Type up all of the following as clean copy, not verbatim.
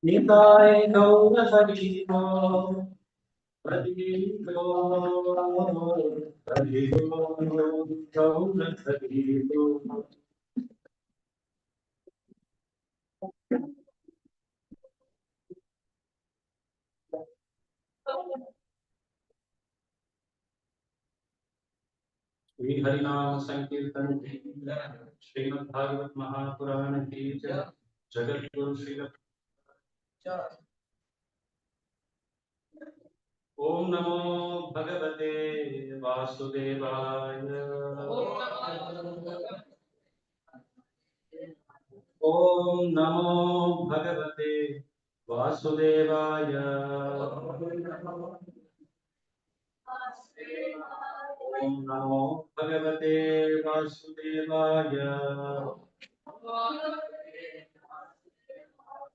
निताय गौर haricot haricot haricot गौर haricot Shri हरिनाम संकीर्तन की श्रीमद् भागवत महापुराण की जगत गुरु श्री ओम नमो भगवते वासुदेवाय ओम नमो भगवते वासुदेवाय ओम नमो भगवते वासुदेवाय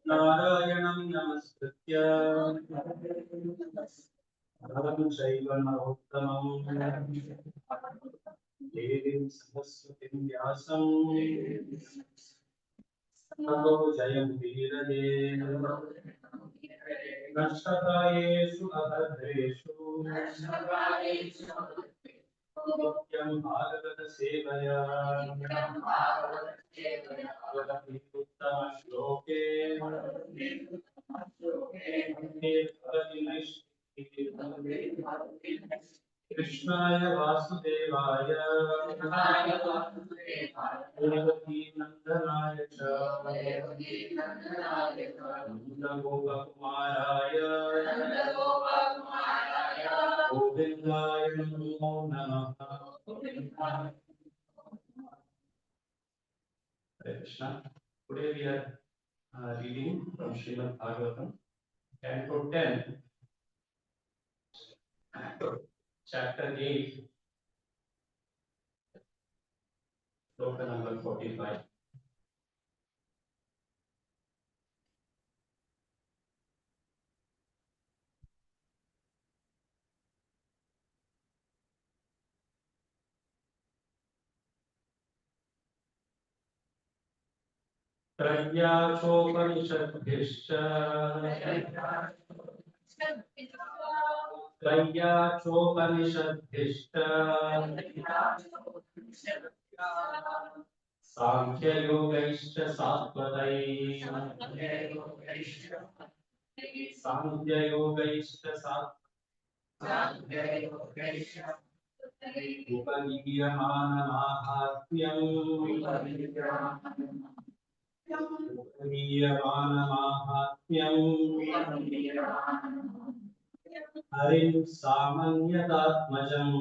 नारायणं नमस्कृत्य नरं चैव नरोत्तमं देवीं सरस्वतीं व्यासं ततो जयमुदीरये नक्षत्रायेषु अभद्रेषु नित्यं भागवतसेवया उत्तमश्लोके कृष्णाय वासुदेवाय देवकीनन्दनाय च नन्दगोपकुमाराय गोविन्दाय नमो नमः। Hare Krishna. Today we are reading from Srimad Bhagavatam, Canto 10, Chapter 8, Sloka number 45. त्रय्याचोपनिषद्भिश्च त्रय्याचोपनिषद्भिश्च सांख्ययोगैश्च सात्वतैः सांख्ययोगैश्च उपगीयमानमाहात्म्यम् हरिं सामन्यतात्मजम्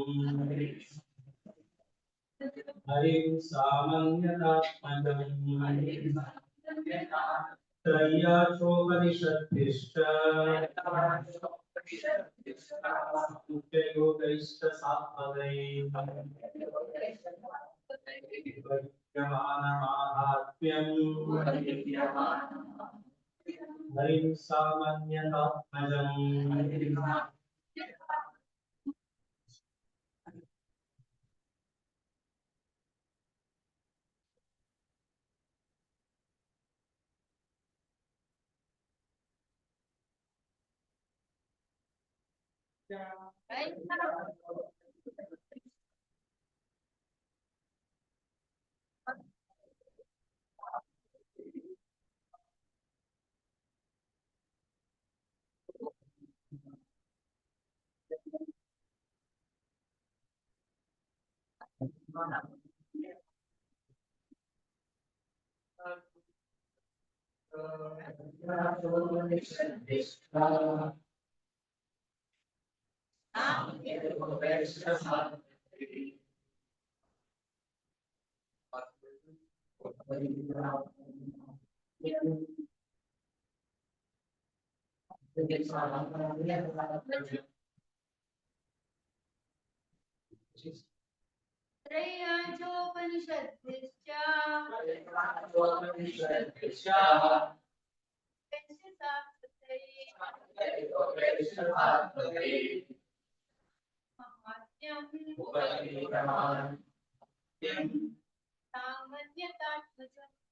त्रय्याचोपनिषद्भिश्च सांख्ययोगैश्च सात्वतैः उपगीयमानमाहात्म्यम्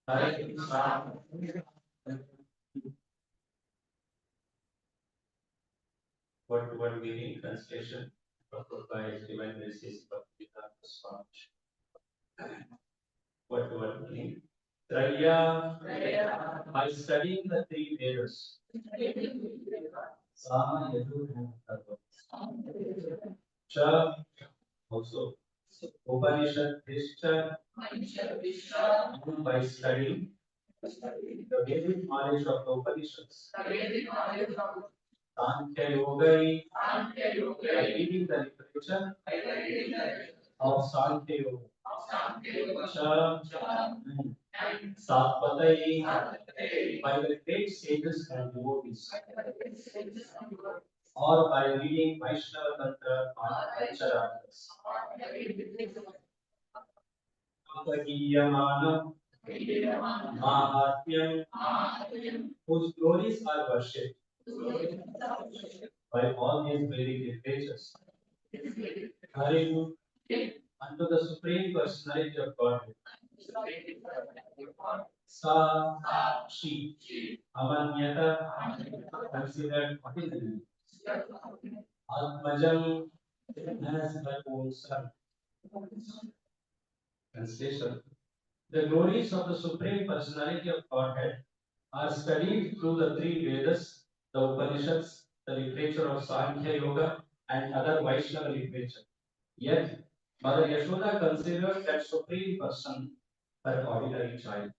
हरिं सामन्यतात्मजम् What meaning translation by Divine Graces Bhaktivedanta Swami. What meaning? Traya, by studying the three Vedas, Sama, Yajur, and Atharva. Cha, also Upanishad, Krishna, by studying the Vedic knowledge of the Upanishads. Sankhya Yoga, by reading the literature of Sankhya Yoga. Cha, Satpatai, by the great sages and devotees, or by reading Vaishnava Tantra on Pancharagas. Apagiyamana, Mahatmyam, whose glories are worshipped by all these Vedic literatures. Harim, unto the Supreme Personality of Godhead. Sa, she, Amanyata, considered ordinary. Atmajam, as her own son. Translation. The glories of the Supreme Personality of Godhead are studied through the three Vedas, the Upanishads, the literature of Sankhya Yoga, and other Vaishnava literature. Yet, Mother Yashoda considered that Supreme Person her ordinary child.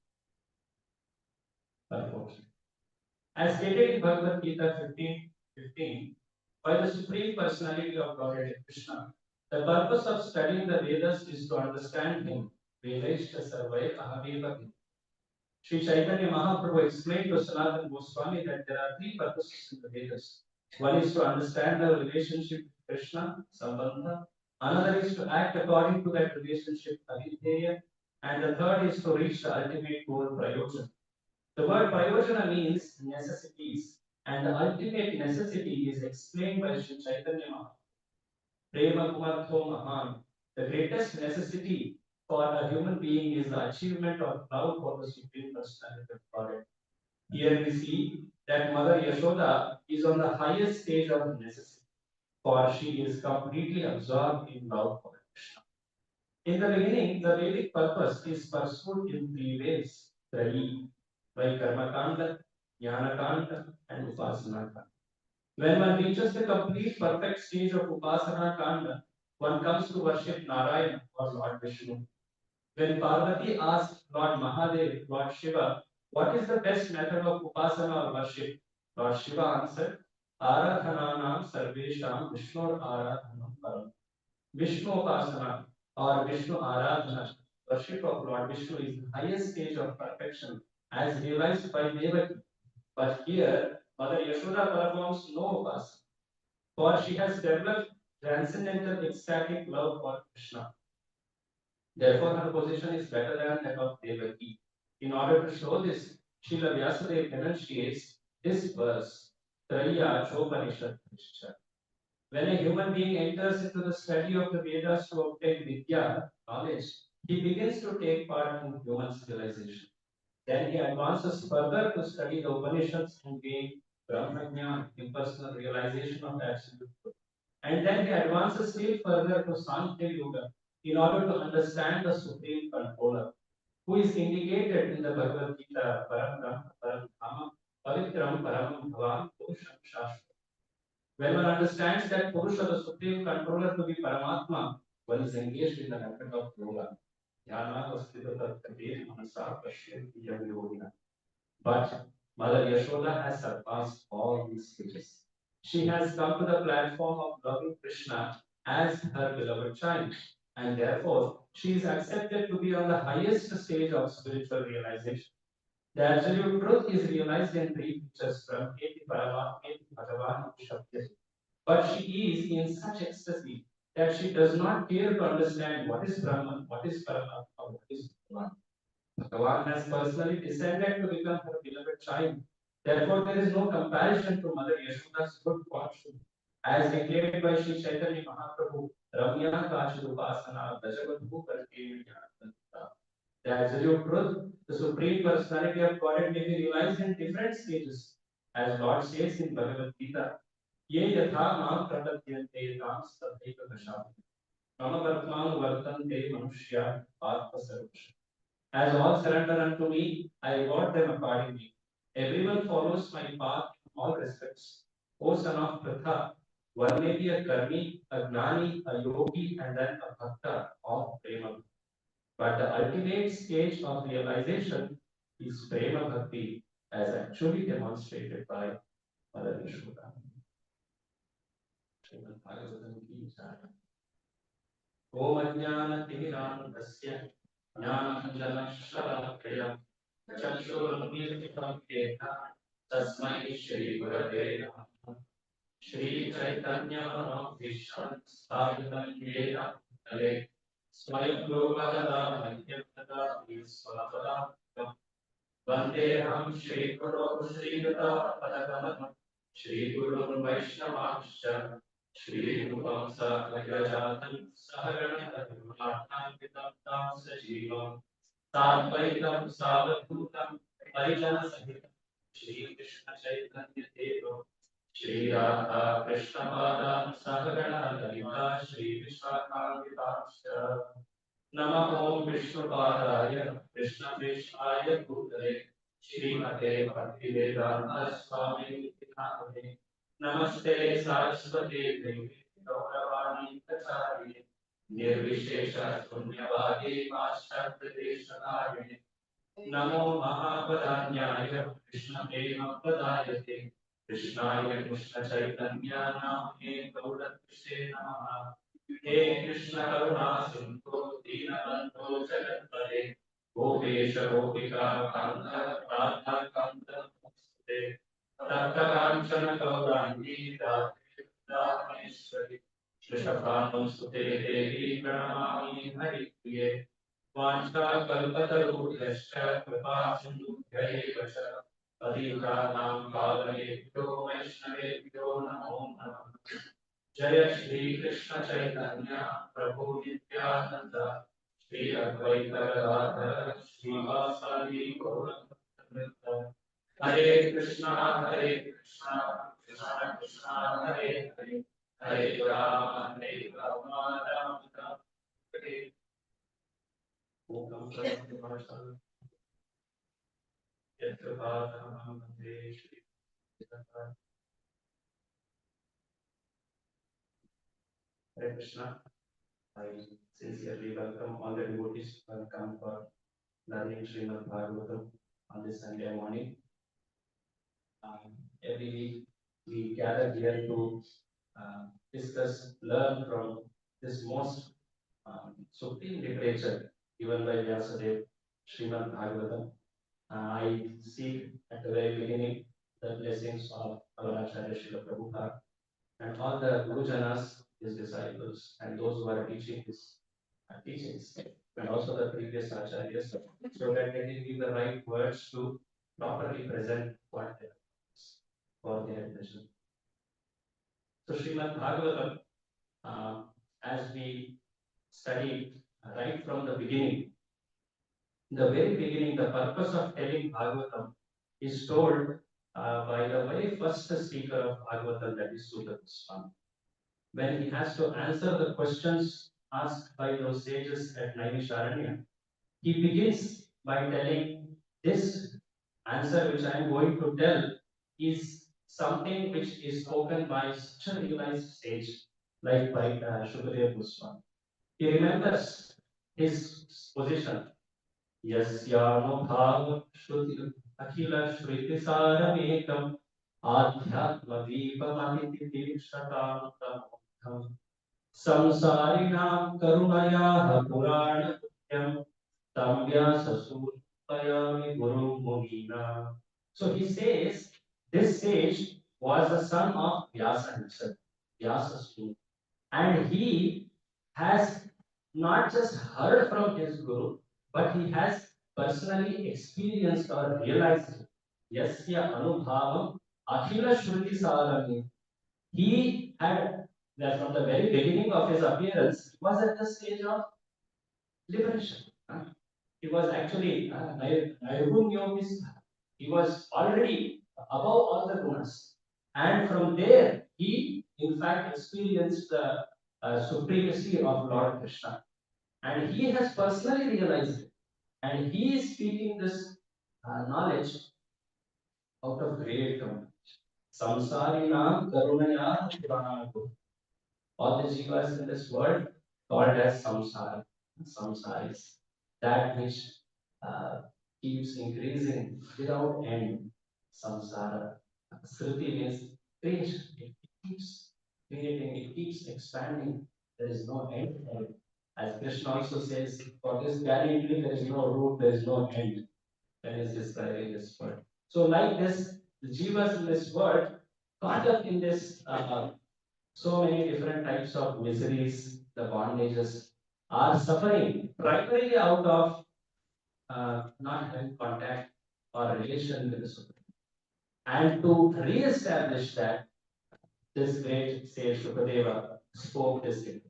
As stated in Bhagavad Gita 15:15, by the Supreme Personality of Godhead Krishna, the purpose of studying the Vedas is to understand Him. Vedashta Sarvai Ahameva. Sri Chaitanya Mahaprabhu explained to Sanatana Goswami that there are three purposes in the Vedas. One is to understand the relationship with Krishna, Sambandha. Another is to act according to that relationship, Avidya. And the third is to reach the ultimate goal, Prayojana. The word Prayojana means necessities, and the ultimate necessity is explained by Sri Chaitanya Mahaprabhu. Prema Kumartho Mahan. The greatest necessity for a human being is the achievement of love for the Supreme Personality of Godhead. Here we see that Mother Yashoda is on the highest stage of necessity, for she is completely absorbed in love for Krishna. In the beginning, the Vedic purpose is pursued in three ways: prji, by Karma Kanda, Jnana Kanda, and Upasana Kanda. When one reaches the complete perfect stage of Upasana Kanda, one comes to worship Narayana or Lord Vishnu. When Parvati asked Lord Mahadev, Lord Shiva, what is the best method of Upasana or worship? Lord Shiva answered, Aradhananam Sarvesham Vishnu Aradhanam Param. Vishnu Upasana or Vishnu Aradhana, worship of Lord Vishnu, is the highest stage of perfection as realized by Devaki. But here, Mother Yashoda performs no upasana, for she has developed transcendental ecstatic love for Krishna. Therefore, her position is better than that of Devaki. In order to show this, Srila Vyasadeva enunciates this verse, Traya Chopanishad Krishna. When a human being enters into the study of the Vedas to obtain Vidya, knowledge, he begins to take part in human civilization. Then he advances further to study the Upanishads and gain Brahmajnana, impersonal realization of absolute truth. And then he advances still further to Sankhya Yoga in order to understand the Supreme Controller, who is indicated in the Bhagavad Gita, Param Brahma, Param Dhama, Pavitram Param Bhavam, Purusham Shashtra. When one understands that Purusha, the Supreme Controller, to be Paramatma, one is engaged in the method of yoga. Dhyana Vastita Tattva Manasa Pashyati Yogina. But Mother Yashoda has surpassed all these stages. She has come to the platform of loving Krishna as her beloved child, and therefore she is accepted to be on the highest stage of spiritual realization. The absolute truth is realized in three features: from Eti Paramatma, Eti Bhagavan, Shabda. But she is in such ecstasy that she does not care to understand what is Brahman, what is Paramatma, what is Bhagavan. Bhagavan has personally descended to become her beloved child. Therefore, there is no comparison to Mother Yashoda's good fortune. As declared by Sri Chaitanya Mahaprabhu, Ramya Kachirupasana, Dajavadhu Kartevya. The absolute truth, the Supreme Personality of Godhead, may be realized in different stages. As Lord says in Bhagavad Gita, ये यथा मां प्रपद्यन्ते तां तथैव दशामि मम वर्त्मानु वर्तन्ते मनुष्या पार्थसर्वश. As all surrender unto me, I reward them accordingly. Everyone follows my path in all respects. O son of Pratha, one may be a karmi, a gnani, a yogi, and then a bhakta of prema. But the ultimate stage of realization is prema bhakti, as actually demonstrated by Mother Yashoda. Srimad Bhagavatam ki jai. Om Ajnana-timirandhasya Jnana-anjana-shalakaya Chakshurunmilitam Yena Tasmai Shri Gurave Namaha. Shri Chaitanya Mahaprabhu Sthapitam Yena Bhutale Swayam Prabhupada Madhyamata Swavada Vandeham Shri Guru Shri Gata Padakam Shri Guru Vaishnavascha Shri Rupam Sahajatam Saharana Adhuratan Vitam Sajivam Sadvaitam Savadhutam Parijana Sahitam Shri Krishna Chaitanya Deva Shri Radha Krishna Pada Saharana Lalita Shri Vishakha Vitamscha Nama Om Vishnupadaya Krishna Vishaya Bhutale Srimate Bhaktivedanta Swami Nityanande Namaste Saraswati Devi Gauravani Prachari Nirvishesha Shunyavadi Paschatadeshatari Namo Mahapadanyaya Krishna Prema Padayate Krishnaya Krishna Chaitanya Namane Gaurakrishne Namaha He Krishna Karuna Sindhu Dinabandhu Jagatpade Gopesha Gopika Kanta Radha Kanta Muksude Takta Kanchana Gaurangi Radhe Rameshwari Vrishabhanam Sute Devi Pranamami Hari Priye वाञ्छाकल्पतरुभ्यश्च कृपासिन्धुभ्यैव च पतितानां पावनेभ्यो वैष्णवेभ्यो नमो नमः जय श्रीकृष्ण चैतन्य प्रभु नित्यानन्द श्री अद्वैत गदाधर श्रीवासादि गौरभक्तवृन्द हरे कृष्णा कृष्णा कृष्णा हरे हरे हरे राम राम राम हरे Om Hare Krishna. I sincerely welcome all the devotees who have come for learning Srimad Bhagavatam on this Sunday morning. Every week we gather here to discuss, learn from this most supreme literature given by Vyasadeva, Srimad Bhagavatam. I seek at the very beginning the blessings of our Acharya Srila Prabhupada and all the Gurujanas, his disciples, and those who are teaching his teachings, and also the previous Acharyas, so that they can give the right words to properly present what they are for their attention. So Srimad Bhagavatam, as we studied right from the beginning, in the very beginning, the purpose of telling Bhagavatam is told by the very first speaker of Bhagavatam, that is Sutta Goswami. When he has to answer the questions asked by those sages at Naimisharanya, he begins by telling this answer which I am going to tell is something which is spoken by such a realized sage like by Shukadeva Goswami. He remembers his position. Yasyanubhav Shruti Akhila Shriti Saramekam Adhyatma Deepamahiti Tirshatamutam Samsarinam Karunayaha Purana Tamvya Sasurpayami Guru Mohina. So he says this sage was the son of Vyasa himself, Vyasa's student, and he has not just heard from his guru, but he has personally experienced or realized it. Yasya Anubhavam Akhila Shruti Sarami. He had, that from the very beginning of his appearance, he was at the stage of liberation. He was actually Nairunyogis. He was already above all the gunas. And from there, he in fact experienced the supremacy of Lord Krishna. And he has personally realized it. And he is speaking this knowledge out of great compassion. Samsarina karunaya puranago. All the jivas in this world called as samsara, samsaris, that which uh, keeps increasing without end. Samsara. Sriti means creation. It keeps creating, it keeps expanding. There is no end for it. As Krishna also says, for this guarantee there is no root, there is no end when he is describing this world. So, like this, the jivas in this world, caught up in this so many different types of miseries, the bondages, are suffering primarily out of not having contact or relation with the Supreme. And to re-establish that, this great sage Shukadeva spoke this thing.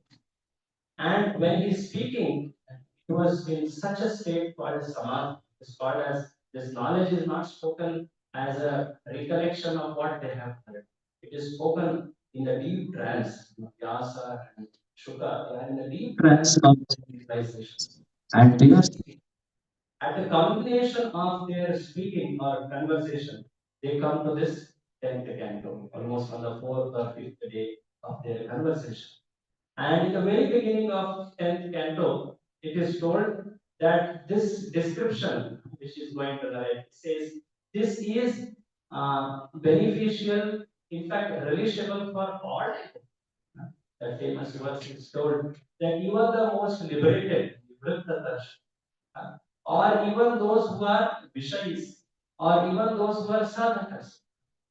And when he's speaking, it was in such a state called as samadhi. It's called as this knowledge is not spoken as a recollection of what they have heard. It is spoken in the deep trance. Vyasa and Shuka, they are in the deep trance of realization. And they are at the culmination of their speaking or conversation, they come to this 10th canto, almost on the 4th or 5th day of their conversation. And in the very beginning of 10th canto, it is told that this description, which is going to narrate, says this is beneficial, in fact, relishable for all. That famous verse is told that you are the most liberated, or even those who are Vishayis, or even those who are sadhakas,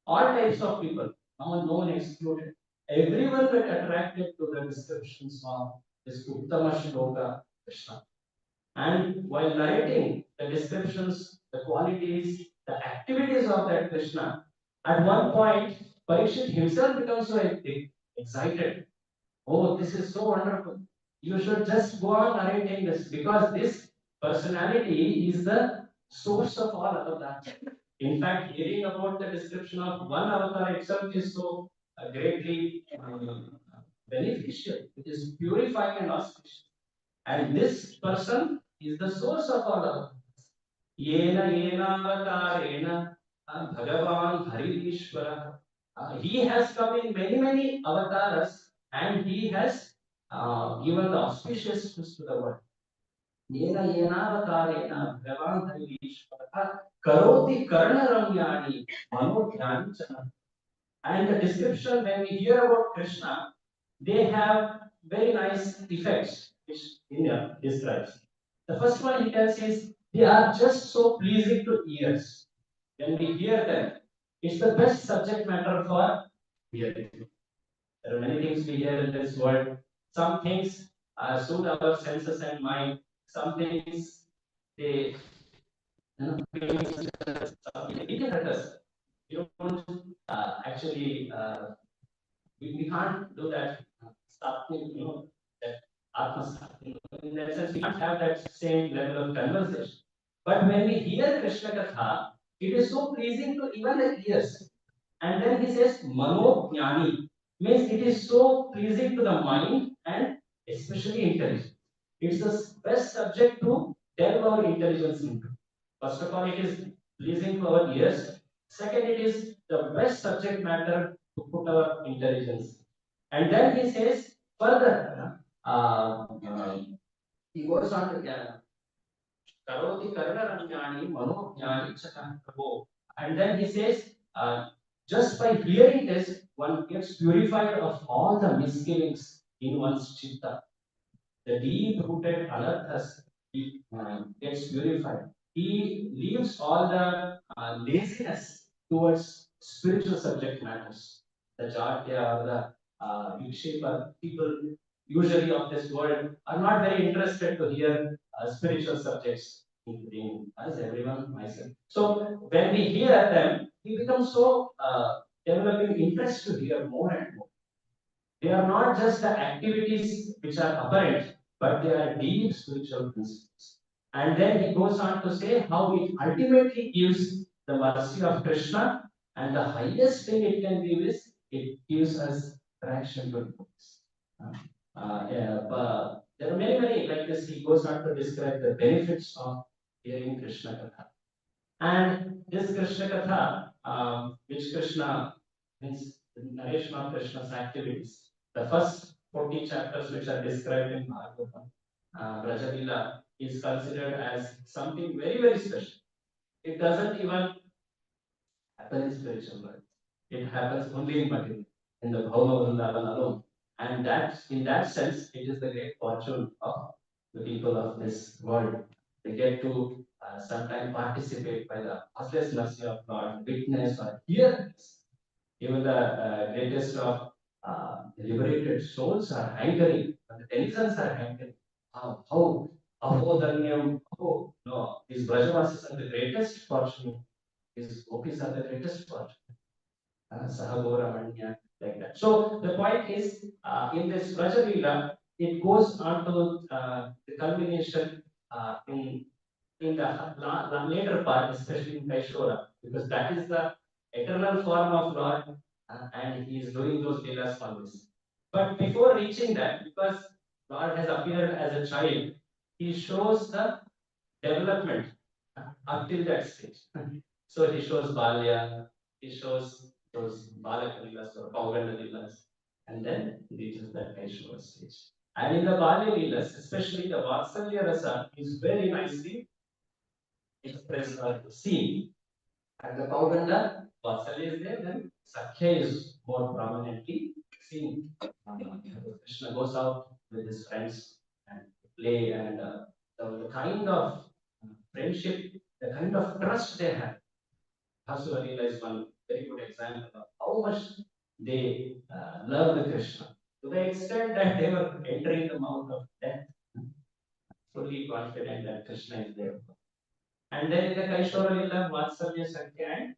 all types of people, no one excluded. Everyone got attracted to the descriptions of this Uttama Shloka Krishna. And while narrating the descriptions, the qualities, the activities of that Krishna, at one point, Parikshit himself becomes so excited. Oh, this is so wonderful. You should just go on narrating this because this personality is the source of all avatars. In fact, hearing about the description of one avatar itself is so greatly beneficial. It is purifying and auspicious. And this person is the source of all avatars. Yena yena avatarena Bhagavan Harishwara. He has come in many, many avatars and he has given the auspiciousness to the world. Yena yenavatareena Bhagavan Harishwara Karoti Karnaramyani Manodhyani Chana. And the description, when we hear about Krishna, they have very nice effects, which India describes. The first one he tells is they are just so pleasing to ears. When we hear them, it's the best subject matter for hearing. There are many things we hear in this world. Some things suit our senses and mind. Some things they hurt us. You don't actually we can't do that starting, that atma. In that sense, we can't have that same level of conversation. But when we hear Krishna Katha, it is so pleasing to even the ears. And then he says, Mano Jnani, means it is so pleasing to the mind and especially intelligence. It's the best subject to delve our intelligence into. First of all, it is pleasing to our ears. Second, it is the best subject matter to put our intelligence. And then he says further, he goes on to Karoti Karnaramyani Manojnani Chakakabo. And then he says, just by hearing this, one gets purified of all the misgivings in one's chitta. The deep rooted anarthas gets purified. He leaves all the laziness towards spiritual subject matters. The Jatya or the Vikshepa people usually of this world are not very interested to hear spiritual subjects, including us, everyone, myself. So when we hear them, we become so developing interest to hear more and more. They are not just the activities which are apparent, but they are deep spiritual principles. And then he goes on to say how it ultimately gives the mercy of Krishna, and the highest thing it can give is it gives us traction to books. Yeah, but there are many like this. He goes on to describe the benefits of hearing Krishna Katha. And this Krishna Katha, which Krishna means the narration of Krishna's activities, the first 40 chapters which are described in Bhagavatam, Brajalila, is considered as something very special. It doesn't even happen in spiritual world. It happens only in material, in the Bhauma Vrindavan alone. And that, in that sense, it is the great fortune of the people of this world. They get to sometimes participate by the pathless mercy of God, witness or hear this. Even the greatest of liberated souls are hankering, the denizens are hankering. How, Ahodanyam, no, these Brajavasis are the greatest fortune. These gopis are the greatest fortune. Sahagoramanya, like that. So the point is, in this Rajalila, it goes on to the culmination in the later part, especially in Kaishora, because that is the eternal form of Lord, and He is doing those leelas always. But before reaching that, because Lord has appeared as a child, He shows the development up till that stage. So He shows Balya, He shows those Balaka leelas or Pauganda leelas, and then He reaches that Kaishora stage. And in the Balya leelas, especially the Vatsalya rasa, is very nicely expressed or seen. At the Pauganda, Vatsalya is there, then Sakhya is more prominently seen. Krishna goes out with his friends and play, and the kind of friendship, the kind of trust they have. Hasuvarila is one very good example of how much they love the Krishna to the extent that they were entering the mouth of death, fully confident that Krishna is there. And then in the Kaishora Lila, Vatsalya, Sakhya, and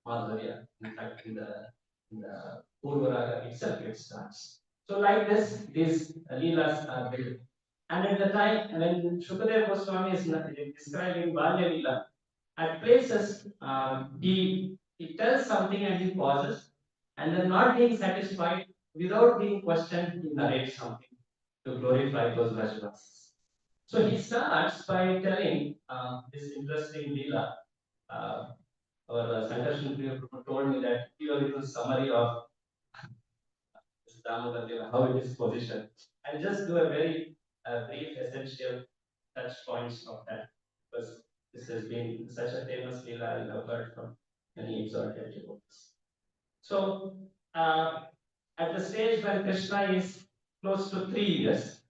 Madhurya. In fact, in the Purvaraga itself, it starts. So, like this, these Leelas are built. And at the time when Shukadeva Goswami is describing Balya Leela, at places he tells something and he pauses, and then not being satisfied, without being questioned, he narrates something to glorify those Rajavasis. So he starts by telling this interesting Leela. Uh, our Sankarshan Priya told me that give a little summary of this Damodar Leela, how it is positioned, and just do a very brief, essential touch points of that, because this has been such a famous Leela you have heard from many exalted devotees. So, at the stage when Krishna is close to 3 years,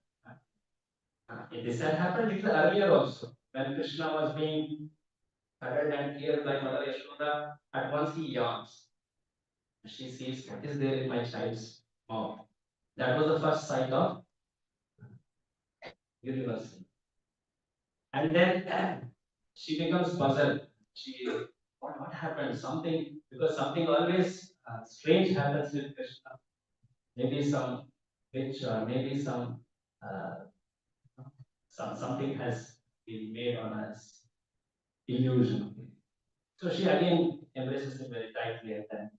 this had happened little earlier also, when Krishna was being cuddled and cared by Mother Yashoda. At once he yawns. She sees what is there in my child's mouth. That was the first sight of universe. And then she becomes puzzled. She, what happened? Something, because something always strange happens with Krishna. Maybe some witch, or maybe something has been made on us illusion. So she again embraces him very tightly, and then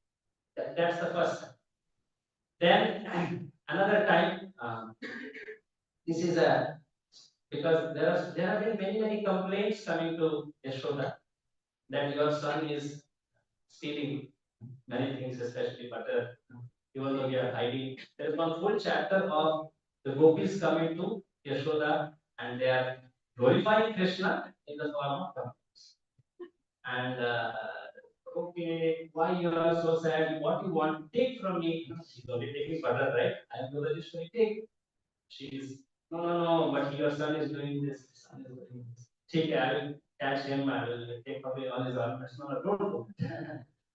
that's the first. Then another time, this is a, because there have been many complaints coming to Yashoda that your son is stealing many things, especially butter, even though we are hiding. There is one full chapter of the gopis coming to Yashoda, and they are glorifying Krishna in the form of puppets. And okay, why you are so sad? What you want to take from me? She's only taking butter, right? I am the Rajeshwari, take. She is, no, but your son is doing this. Son is doing this. Take, I will catch him. I will take away all his ornaments. No, don't do it.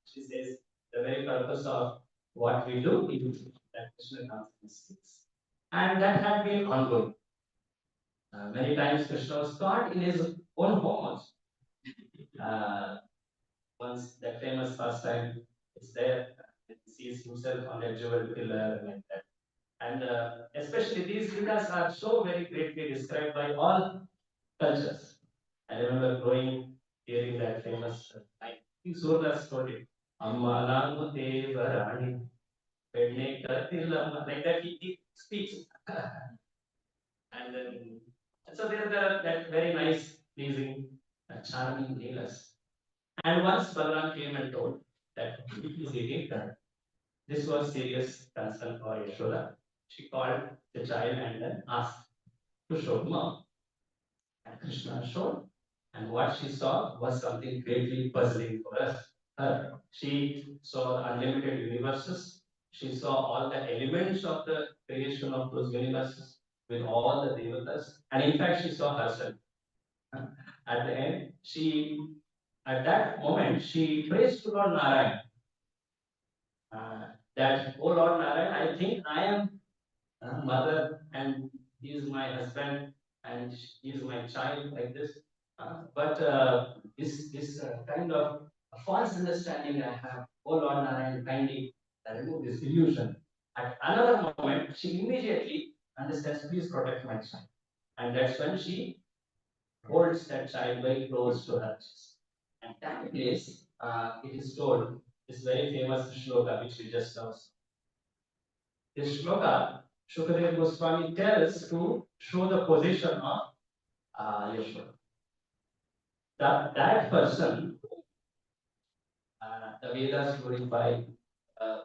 She says the very purpose of what we do is that Krishna comes and speaks. And that had been ongoing. Many times Krishna was caught in his own home also. Once that famous pastime is there, he sees himself on a jewel pillar like that. And especially these leelas are so very greatly described by all cultures. I remember growing, hearing that famous line. Surdas told it. Amma Namu Devarani. like that he speaks. And then, so there are that very nice, pleasing, charming leelas. And once Balaram came and told that he is eating curd. This was serious concern for Yashoda. She called the child and then asked to show mom. And Krishna showed. And what she saw was something greatly puzzling for us. Her. She saw the unlimited universes. She saw all the elements of the creation of those universes with all the devatas. And in fact, she saw herself. At the end, at that moment, she praised to Lord Narayan. That, oh Lord Narayan, I think I am mother and he is my husband and he is my child, like this. But this kind of false understanding I have, oh Lord Narayan, kindly remove this illusion. At another moment, she immediately understands, please protect my child. And that's when she holds that child very close to her chest. And that place, it is told, this very famous shloka which we just saw. This shloka, Shukadeva Goswami tells to show the position of Yashoda. That person, the Vedas glorify, uh,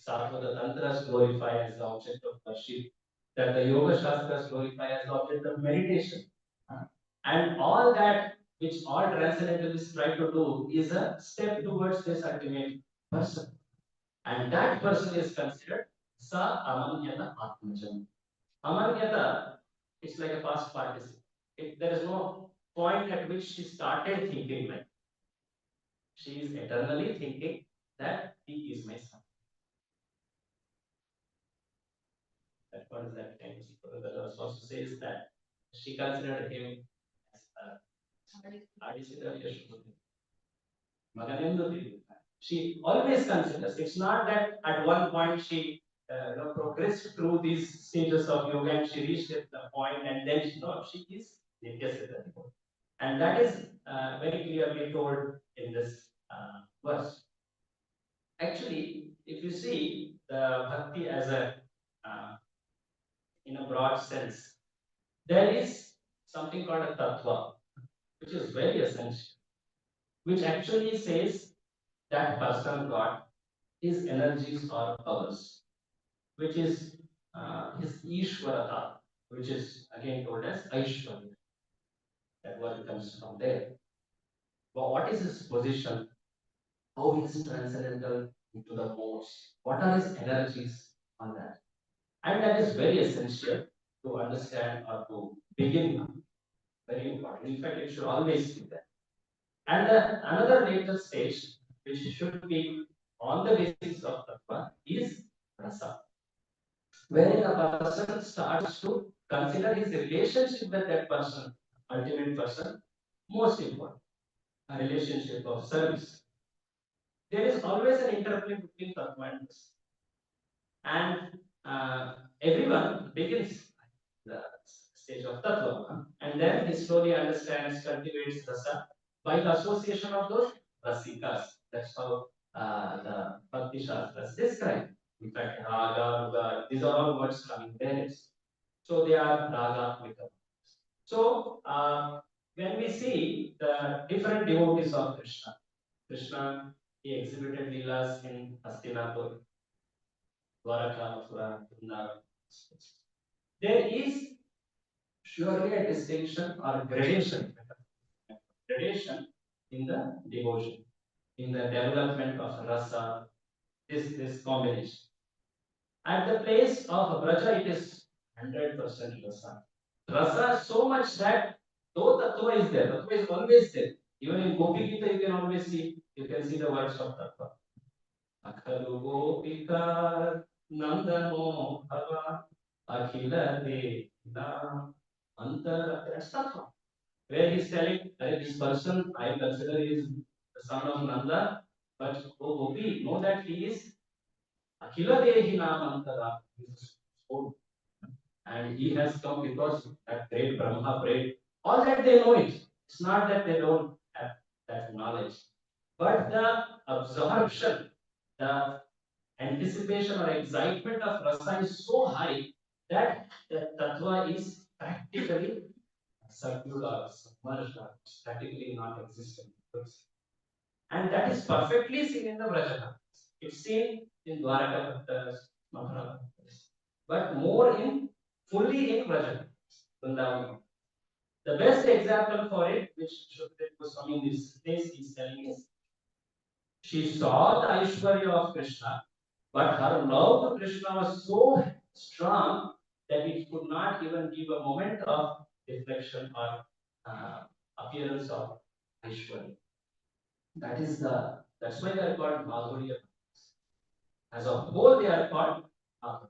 Sarvada Tantras glorify as the object of worship, that the Yoga Shastras glorify as the object of meditation. And all that which all transcendentalists try to do is a step towards this ultimate person. And that person is considered Sa Amanyata Atmajam. Amanyata, it's like a past participle. There is no point at which she started thinking like she is eternally thinking that he is my son. That what is that famous that also says that she considered him as she always considers. It's not that at one point she progressed through these stages of yoga and she reached at the point and then she is Nityasiddha. And that is very clearly told in this verse. Actually, if you see the bhakti as in a broad sense, there is something called a tattva, which is very essential, which actually says that person God, his energies or powers, which is his Ishwarata, which is again told as Aishwarya. That word comes from there. But what is his position? How he is transcendental into the most? What are his energies on that? And that is very essential to understand or to begin. Very important. In fact, it should always be there. And another later stage, which should be on the basis of tattva, is Prasad, wherein a person starts to consider his relationship with that person, ultimate person, most important, a relationship of service. There is always an interplay between tattva and Prasad. And everyone begins the stage of tattva, and then he slowly understands, cultivates rasa by the association of those rasikas. That's how the Bhakti Shastras describe. In fact, raga, ruga, these are all words coming there. So they are raga with them. So when we see the different devotees of Krishna, Krishna, he exhibited leelas in Hastinapur, Dwaraka, Mathura, Vrindavan. There is surely a distinction or gradation in the devotion, in the development of rasa, this combination. At the place of Braja, it is 100% rasa. Rasa so much that though tattva is there, tattva is always there. Even in Gopi Gita, you can always see, you can see the words of tattva. Akhalu Gopika Nandano Bhava Akhila Devna Antara. That's tattva. Where he's telling that this person I consider is the son of Nanda, but oh Gopi, know that he is Akhila Dehi Namantara, he is soul. And he has come because that great Brahma prayed. All that they know it. It's not that they don't have that knowledge. But the absorption, the anticipation or excitement of rasa is so high that the tattva is practically subdued or submerged or practically not existent. And that is perfectly seen in the Vrajana. It's seen in Dwaraka Bhattas, Mathura Bhattas, but more in fully in Vrajana, Vrindavan. The best example for it, which Shukdev Goswami in this place is telling is, she saw the Aishwarya of Krishna, but her love to Krishna was so strong that it could not even give a moment of reflection or appearance of Aishwarya. That's why they are called Madhurya. As a whole, they are called Madhurya.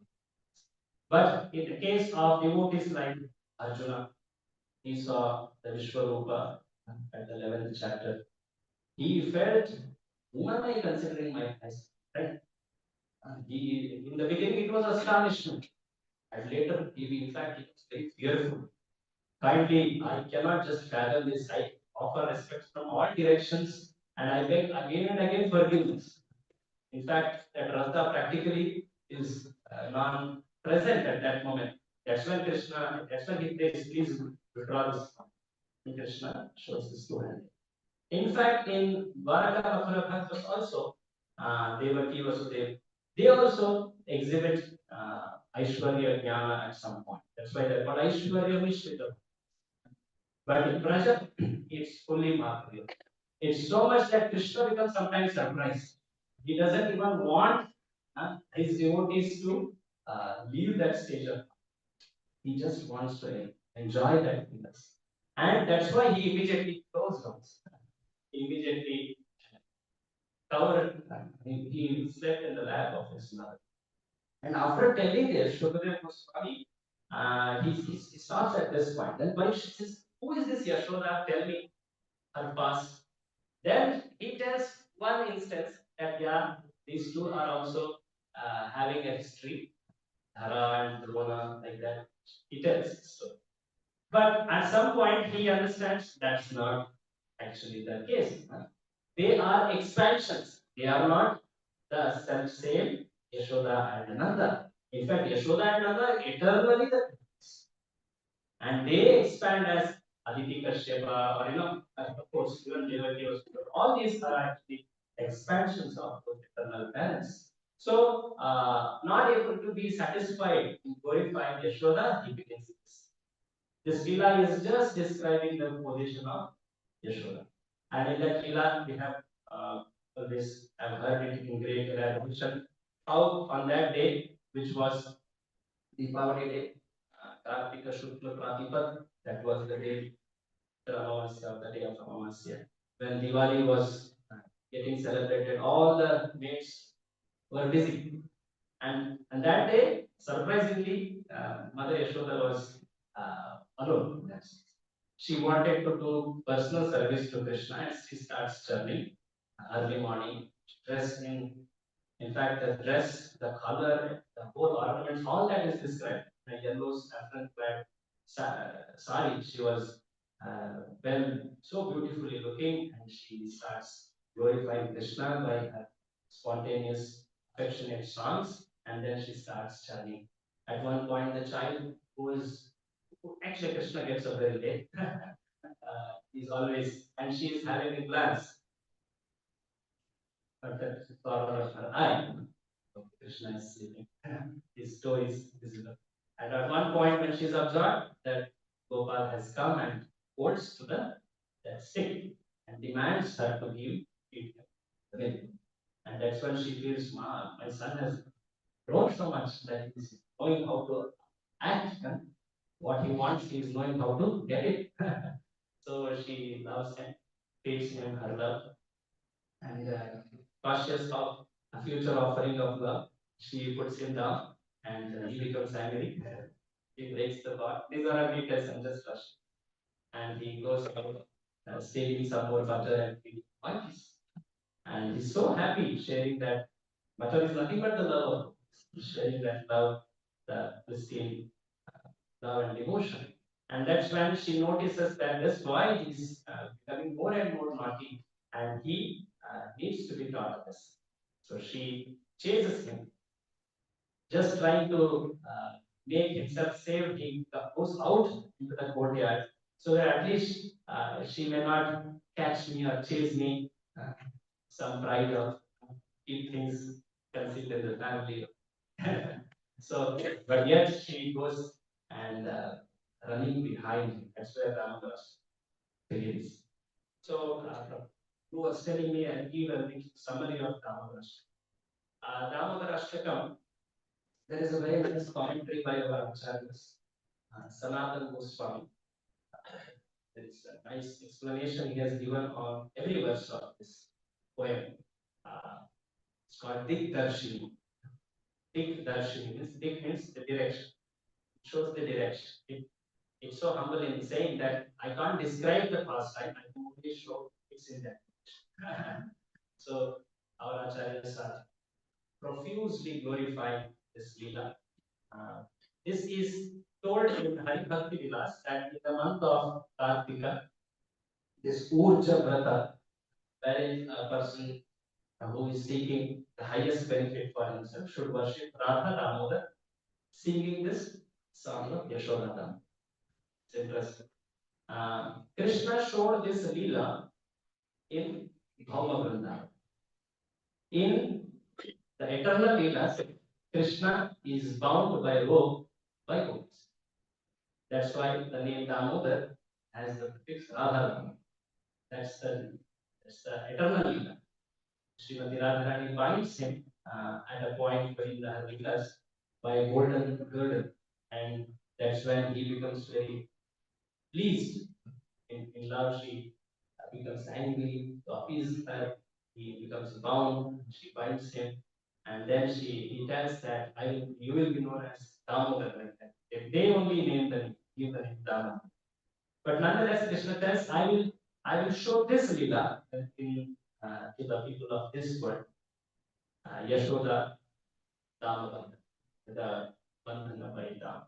But in the case of devotees like Arjuna, he saw the Vishwarupa at the 11th chapter. He felt, who am I considering my eyes? Right? In the beginning, it was astonishment. And later, in fact, he was very fearful. Kindly, I cannot just fathom this. I offer respect from all directions, and I beg again and again forgiveness. In fact, that Rasa practically is non-present at that moment. That's when he prays, please withdraw this. And Krishna shows his two hands. In fact, in Dwaraka Mathura also, Devaki Vasudev, they also exhibit Aishwarya Jnana at some point. That's why they're called Aishwarya Mishritam. But in Praja, it's fully Madhurya. It's so much that Krishna becomes sometimes surprised. He doesn't even want his devotees to leave that stage of. He just wants to enjoy that goodness. And that's why he immediately closed down. Immediately covered, he slept in the lap of his mother. And after telling this, Shukadev Goswami, he stops at this point. Then Parikshit says, who is this Yashoda? Tell me her past. Then he tells one instance that yeah, these two are also having a history, Dhara and Drona, like that. He tells so. But at some point he understands that's not actually the case. They are expansions. They are not the self same Yashoda and Nanda. In fact, Yashoda and Nanda are eternally the and they expand as Aditi Kashyapa, or of course, even Devaki was. All these are actually expansions of those eternal parents. So, not able to be satisfied in glorifying Yashoda, he begins this. This Leela is just describing the position of Yashoda. And in that Leela, we have this, I've heard it in great elaboration, how on that day, which was Deepavali day, Kartika Shukla Pratipat, that was the day, the day of Amamasya. When Diwali was getting celebrated, all the maids were busy. And that day, surprisingly, Mother Yashoda was alone. She wanted to do personal service to Krishna and she starts churning early morning, dressed in fact, the dress, the color, the whole ornaments, all that is described. The yellow saffron clad sari, she was so beautifully looking, and she starts glorifying Krishna by her spontaneous, affectionate songs, and then she starts chanting. At one point, the child actually Krishna gets up very late. He's always, and she is having a glance at the corner of her eye. Krishna is sleeping. His toe is visible. And at one point, when she's absorbed, that Gopal has come and holds to that stick and demands her to give it the milk. And that's when she feels, Ma, my son has grown so much that he's knowing how to act. What he wants, he is knowing how to get it. So she loves him, feeds him her love, and cautious of a future offering of love, she puts him down and he becomes angry. He breaks the pot. These are our details, I'm just rushing. And he goes out, stealing some more butter and feeding monkeys. And he's so happy sharing that butter is nothing but the love. He's sharing that love, the pristine love and devotion. And that's when she notices that this boy is becoming more and more naughty and he needs to be taught this. So she chases him, just trying to make himself safe. He goes out into the courtyard so that at least she may not catch me or chase me. Some pride of keep things concealed in the family. So, but yet she goes and running behind him. That's where Ramadas begins. So, who was telling me and give a summary of Damadarashtakam. Damadarashtakam, there is a very nice commentary by our acharyas, Sanatan Goswami. There is a nice explanation he has given on every verse of this poem. It's called Dik Darshini. Dik Darshini means Dik means the direction. It shows the direction. It's so humble in saying that I can't describe the pastime, I can only show it's in that. So our acharyas are profusely glorifying this Leela. This is told in Hari Bhakti Vilas that in the month of Kartika, this Urja Vrata, wherein a person who is seeking the highest benefit for himself should worship Radha Damodar, singing this song of Yashoda. It's interesting. Krishna showed this Leela in Bhauma Vrindavan. In the eternal Leelas, Krishna is bound by rope by goats. That's why the name Damodar has the prefix Radharani. That's the eternal Leela. Srimati Radharani binds him at a point in the Leelas by a golden girdle, and that's when he becomes very pleased. In love, she becomes angry to appease her. He becomes bound. She binds him, and then he tells that you will be known as Damodar like that. If they only name the give the name Damodar. But nonetheless, Krishna tells, I will show this Leela to the people of this world. Yashoda Damodar, the Bandhana by Dam.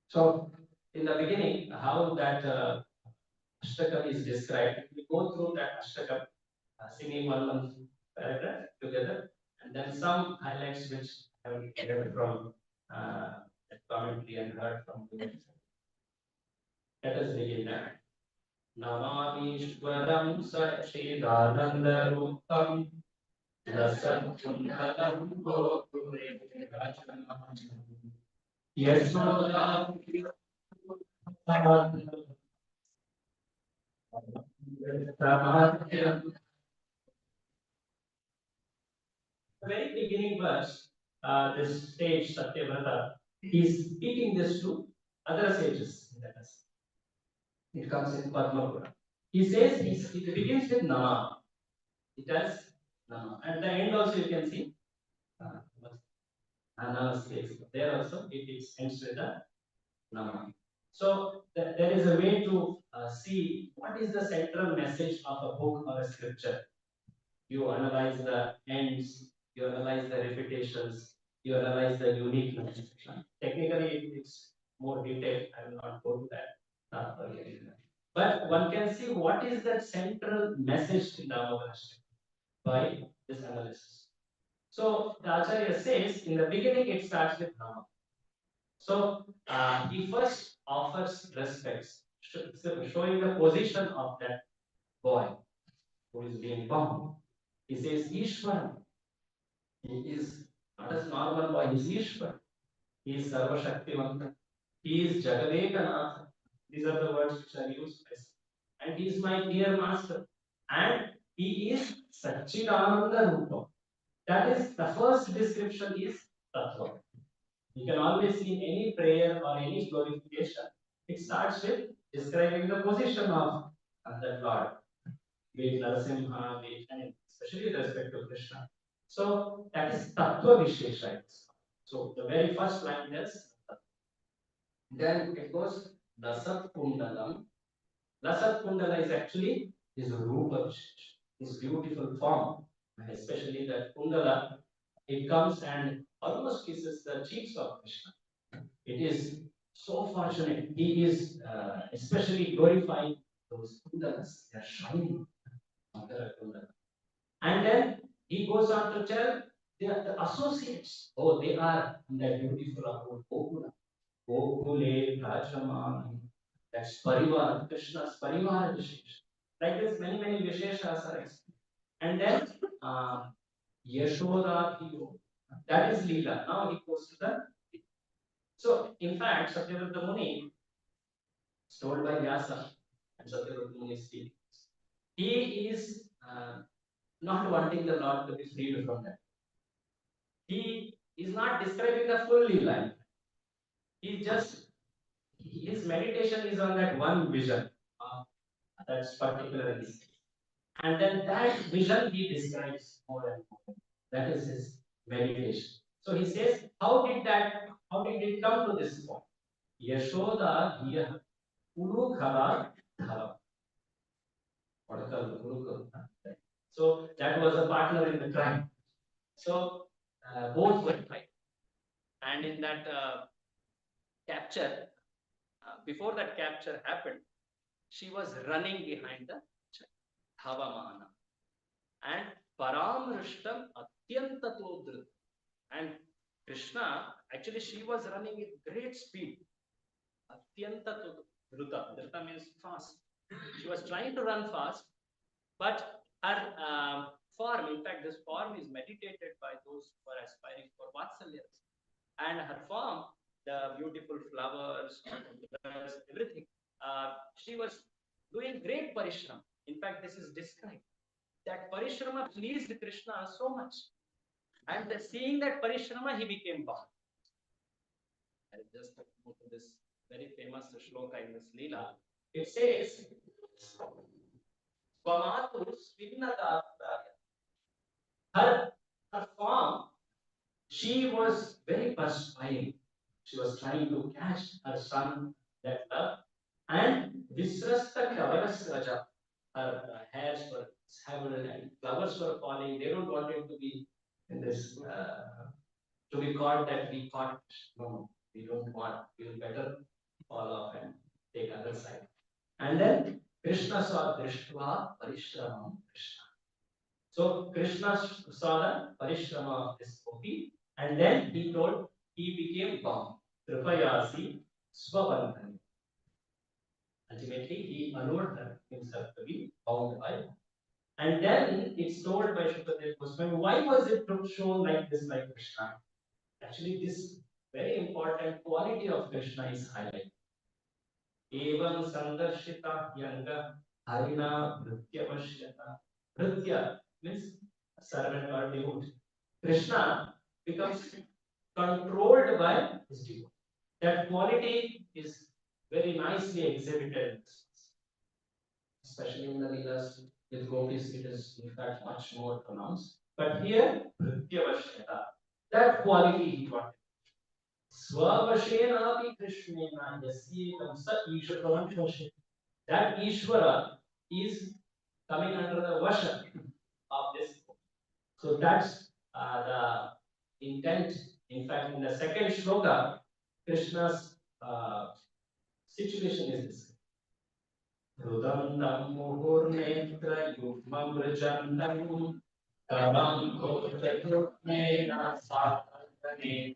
So, in the beginning, how that Ashtakam is described, we go through that Ashtakam, singing one paragraph together, and then some highlights which I have read from that commentary and heard from the Let us begin now. Namamishwaram Sachidanandarupam Lasakundalam Gopure Rachanam Yashoda The very beginning verse, this sage Satyavrata, is speaking this to other sages. It comes in Padma. He says it begins with Nama. It has Nama. At the end also you can see Namaste. There also it ends with the Nama. So there is a way to see what is the central message of a book or a scripture. You analyze the ends, you analyze the repetitions, you analyze the uniqueness. Technically, it's more detailed. I will not go to that. But one can see what is the central message in the Amavarashtra by this analysis. So the Acharya says in the beginning it starts with Nama. So he first offers respects, showing the position of that boy who is being born. He says Ishvara. He is not a normal boy, he is Ishvara. He is Sarva Shaktivan. He is Jagadekanath. These are the words which are used. And he is my dear master. And he is Satchidananda Rupa. That is the first description is Tattva. You can always see in any prayer or any glorification, it starts with describing the position of that Lord, be it Narasimha, be it, and especially with respect to Krishna. So that is Tattva Vishesha. So the very first line is then it goes Lasat Kundalam. Lasat Kundala is actually his Rupa Vishesha, his beautiful form, and especially that Kundala, it comes and almost kisses the cheeks of Krishna. It is so fortunate. He is especially glorifying those kundalas. They are shining. And then he goes on to tell They are the associates. Oh, they are in that beautiful abode, Gokula. Gokule Rajamani. That's Parivar, Krishna's Parivar Vishesh. Like this, many Visheshas are explained. And then Yashoda Hero. That is Leela. Now he goes to the. So, in fact, Satyavrata Muni is told by Vyasa, and Satyavrata Muni is speaking. He is not wanting the Lord to be freed from that. He is not describing the full Leela. He just, his meditation is on that one vision. That's particularly. And then that vision he describes more and more. That is his meditation. So he says, how did it come to this point? Yashoda Hiya Uru Khara Dhara. So that was a partner in the crime. So both were tried. And in that capture, before that capture happened, she was running behind the Dhavamana. And Paramrishtam Atyantatodrit. And Krishna, actually, she was running with great speed. Atyantatodruta. Druta means fast. She was trying to run fast, but her form, in fact, this form is meditated by those who are aspiring for Vatsalya. And her form, the beautiful flowers, everything, she was doing great parishram. In fact, this is described. That parishrama pleased Krishna so much. And seeing that parishrama, he became bound. I just move to this very famous shloka in this Leela. It says, her form, she was very perspiring. She was trying to catch her son, that love, and Visrasta Kavarasraja, her hairs were shabbled and flowers were falling. They don't want him to be in this, to be caught that we caught. No, we don't want. We will better fall off and take other side. And then Krishna saw Drishtva Parishramam Krishna. So Krishna saw the Parishrama of this gopi, and then he became bound. Tripayasi Swabandhani. Ultimately, he allowed himself to be bound by. And then it's told by Shukadev Goswami, why was it shown like this, like Krishna? Actually, this very important quality of Krishna is highlighted. Evam Sandarshita Yanga Harina Vrityavashyata. Vritya means servant or devotee. Krishna becomes controlled by his devotee. That quality is very nicely exhibited, especially in the Leelas with gopis. It is in fact much more pronounced. But here, Vrityavashyata, that quality he wanted. Swavashenapi Krishnena Yasyekam Sa Ishwaram Vashe. That Ishvara is coming under the Vasha of this. So that's the intent. In fact, in the second shloka, Krishna's situation is this. Rudantam muhurnetra yukmam rjantam kavam kotrayukmena satarane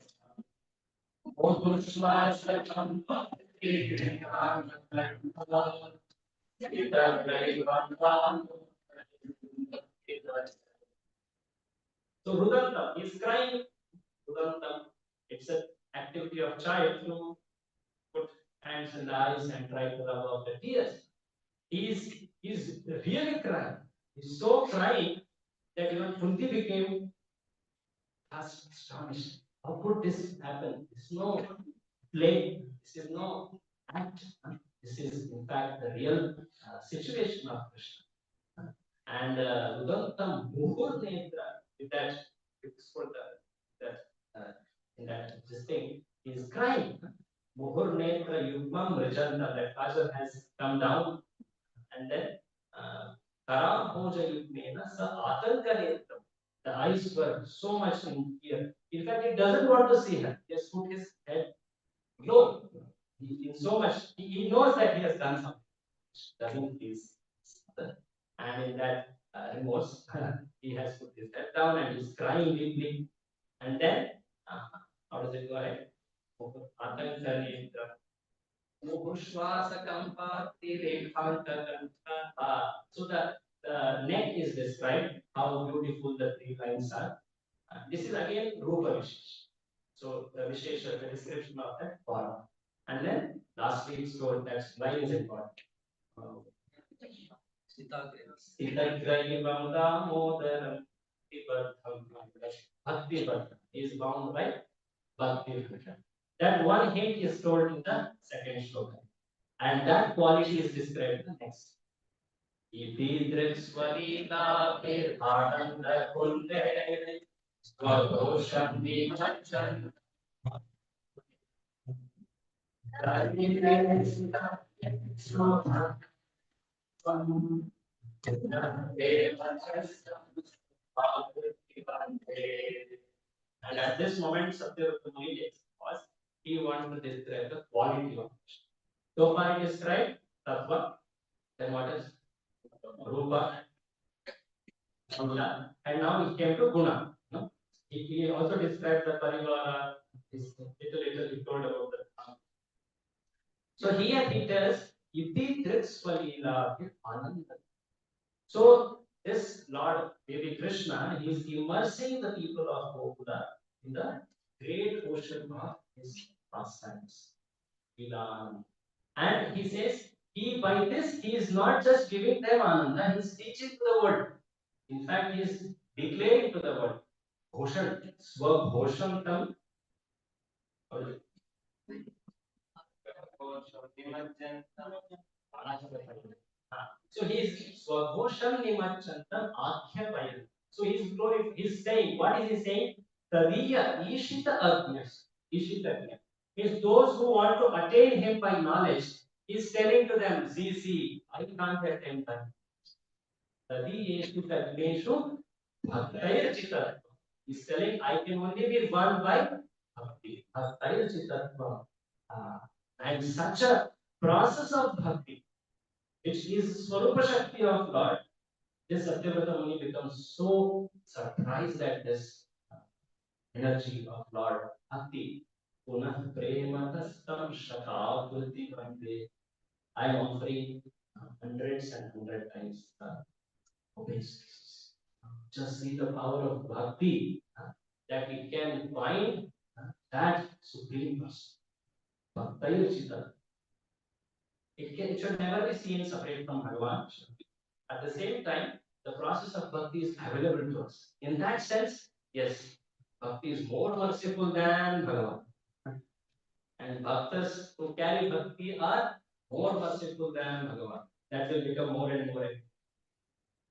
Odushvasakam bhakti-vinam So Rudantam is crying. Rudantam, it's an activity of child to put hands in the eyes and try to rub off the tears. He's really crying. He's so crying that even Kunti became astonished. How could this happen? This is no play. This is no act. This is in fact the real situation of Krishna. And Rudantam Muhur Netra, with that, it's called in that this thing, is crying. Muhur Netra Yugmam Rajanta, that Kajal has come down, and then Karam Bhoja Yugmena Sa Atanka Netra. The eyes were so much in fear. In fact, he doesn't want to see her. He has put his head low. In so much, he knows that he has done something. Doesn't please. And in that remorse. He has put his head down and he's crying deeply. And then, how does it go ahead? So the neck is described, how beautiful the three lines are. This is again Rupa Vishesh. So the Vishesha, the description of that form. And then lastly it's told that line is important. Sitagraivam Damodaram Bhakti Bhakti is bound by Bhakti. That one hint is told in the second shloka. And that quality is described in the next. Iti Dritsvarila Pirhananda Kunde Swadosham Vimachan and at this moment, Satyavata Muni was he wanted to describe the quality of Krishna. So far, he described Tattva, then what is Rupa, Guna, and now he came to Guna. No? He also described the Parivara, little he told about that. So here he tells, Iti Tritsvalila Ananda. So this Lord, baby Krishna, he is immersing the people of Gokula in the great ocean of his pastimes. And he says, he by this he is not just giving them Ananda, he is teaching to the world. In fact, he is declaring to the world. Bhoshan, Swabhoshan Tam. So he is Swabhoshan Nimachantam Akhyapayan. So he's saying, what is he saying? Tadiya Ishita Agnyas. Ishita Agnyas. Means those who want to attain him by knowledge, he's telling to them, see, I can't attain them. Tadi Ishita Agneshu Bhaktayar Chitta. He's telling, I can only be won by Bhakti. Bhaktayar Chitta. And such a process of Bhakti, which is Swarupa Shakti of Lord, this Satyavrata Muni becomes so surprised at this energy of Lord Bhakti. Punah prematastam shatakulti bhante. I am offering hundreds and hundred times the obeisances. Just see the power of Bhakti that we can find that supreme person. Bhaktayur Chitta. It should never be seen separate from Bhagavan. At the same time, the process of bhakti is available to us. In that sense, yes, bhakti is more merciful than Bhagavan. And bhaktas who carry bhakti are more merciful than Bhagavan. That will become more and more.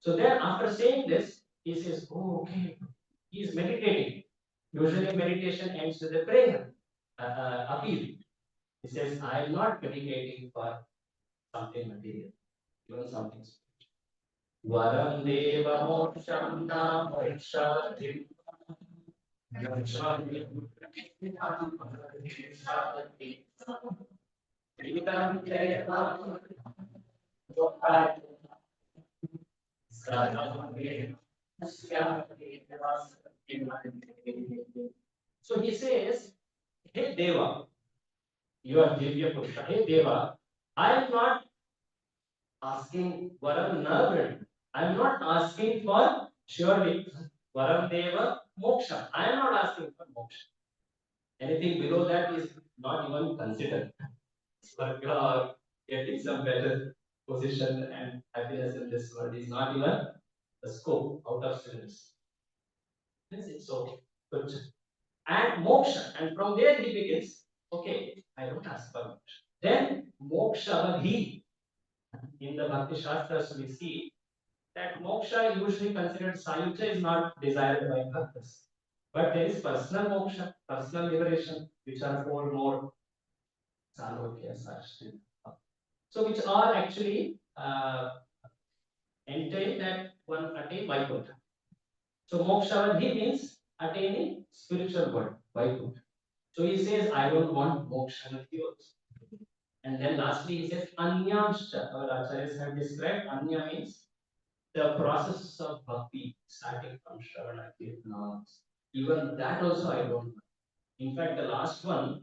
So then, after saying this, he says, oh, okay, he is meditating. Usually, meditation ends with a prayer, appeal. He says, I am not meditating for something material, even something spiritual. Varam deva moksham na mokshadim. So he says, hey Deva, you are Divya Purusha. Hey Deva, I am not asking Varam Navran. I am not asking for surely Varam Deva Moksha. I am not asking for moksha. Anything below that is not even considered. Swarga or getting some better position and happiness in this world is not even the scope out of syllabus. So good. And moksha, and from there he begins. Okay, I don't ask for moksha. Then moksha vadhi. In the Bhakti Shastras, we see that moksha usually considered sayuja is not desired by bhaktas. But there is personal moksha, personal liberation, which are four more salokya, sarshti. So which are actually entail that one attain Vaikuntha. So mokshavaddhi means attaining spiritual world, Vaikuntha. So he says, I don't want mokshavaddhi also. And then lastly he says, anyamscha. Our acharyas have described anya means the process of bhakti, starting from Shravana, Kirtana, even that also I don't know. In fact, the last one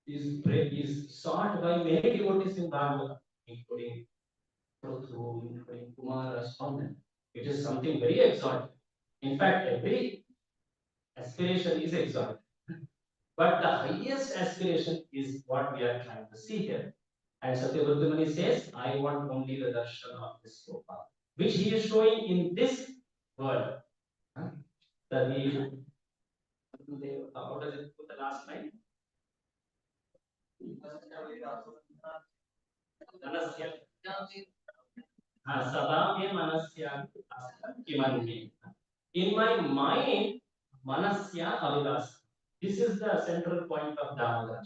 is sought by many devotees in Bhagavad, including Prabhu, including Kumara, Swami. It is something very exalted. In fact, every aspiration is exalted. But the highest aspiration is what we are trying to see here. And Satyavurtamani says, I want only the darshan of this Gopa, which he is showing in this world. That he, how does it put the last line? Manasya. Sada me manasya kimanvi. In my mind, manasya avilas. This is the central point of Damodar.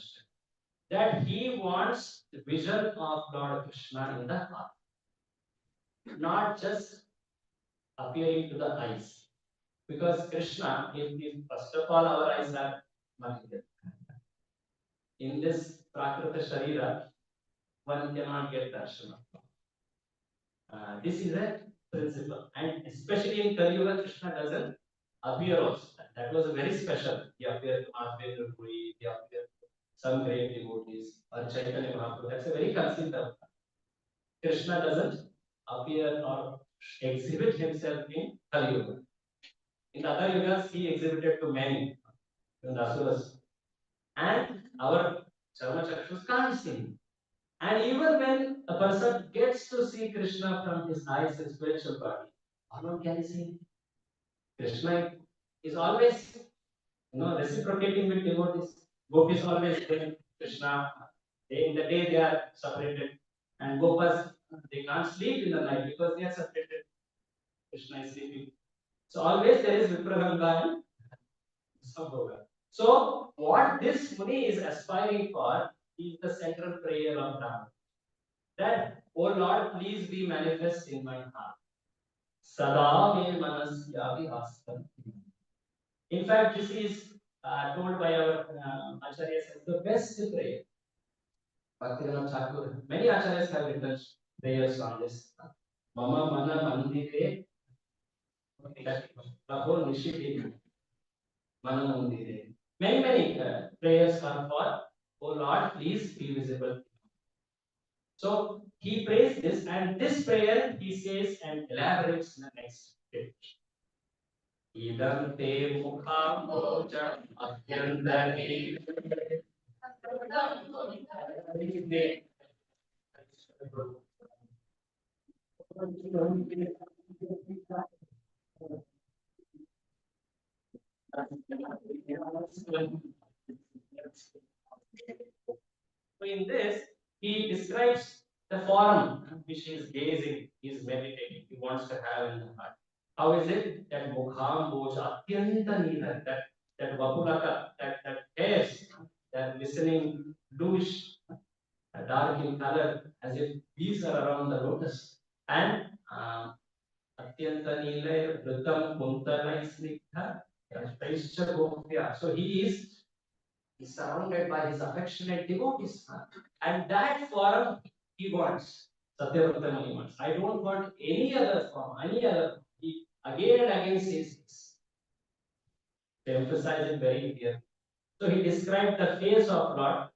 That he wants the vision of Lord Krishna in the heart, not just appearing to the eyes. Because Krishna, if first of all our eyes are material, in this Prakrita Sharira, one cannot get darshana. This is a principle, and especially in Kali Yuga, Krishna doesn't appear also. That was a very special. He appeared to Madhvendra Puri, he appeared to some great devotees, or Chaitanya Mahaprabhu. That's a very conceived of. Krishna doesn't appear or exhibit himself in Kali Yuga. In the other yugas, he exhibited to many, in the asuras. And our Charma Chakshus can't see him. And even when a person gets to see Krishna from his eyes and spiritual body, no one can see him. Krishna is always, reciprocating with devotees. Gopis always bring Krishna. In the day they are separated, and Gopas they can't sleep in the night because they are separated. Krishna is sleeping. So always there is Vipraganga and Sambhoga. So what this Muni is aspiring for is the central prayer of Rama. That, oh Lord, please be manifest in my heart. Sada me manasya vihastam. In fact, this is told by our acharyas as the best prayer. Bhaktivinoda Thakur, many acharyas have written prayers on this. Mama mana mandire, Prabhu nishiti mana mandire. Many prayers are for, oh Lord, please be visible. So he prays this, and this prayer he says and elaborates in the next page. Idam te mukha moja atyantari. So in this, he describes the form which he is gazing, he is meditating, he wants to have in the heart. How is it that Mukham Boja Atyanta Nila, that Vapulaka, that hairs, that listening bluish, dark in color, as if bees are around the lotus, and Atyanta Nila Vritam Kuntalai Snigdha, Paischa Gopya. So he is surrounded by his affectionate devotees. And that form he wants. Satyavrata wants. I don't want any other form, any other. He again and again says this. To emphasize it very clearly. So he described the face of Lord.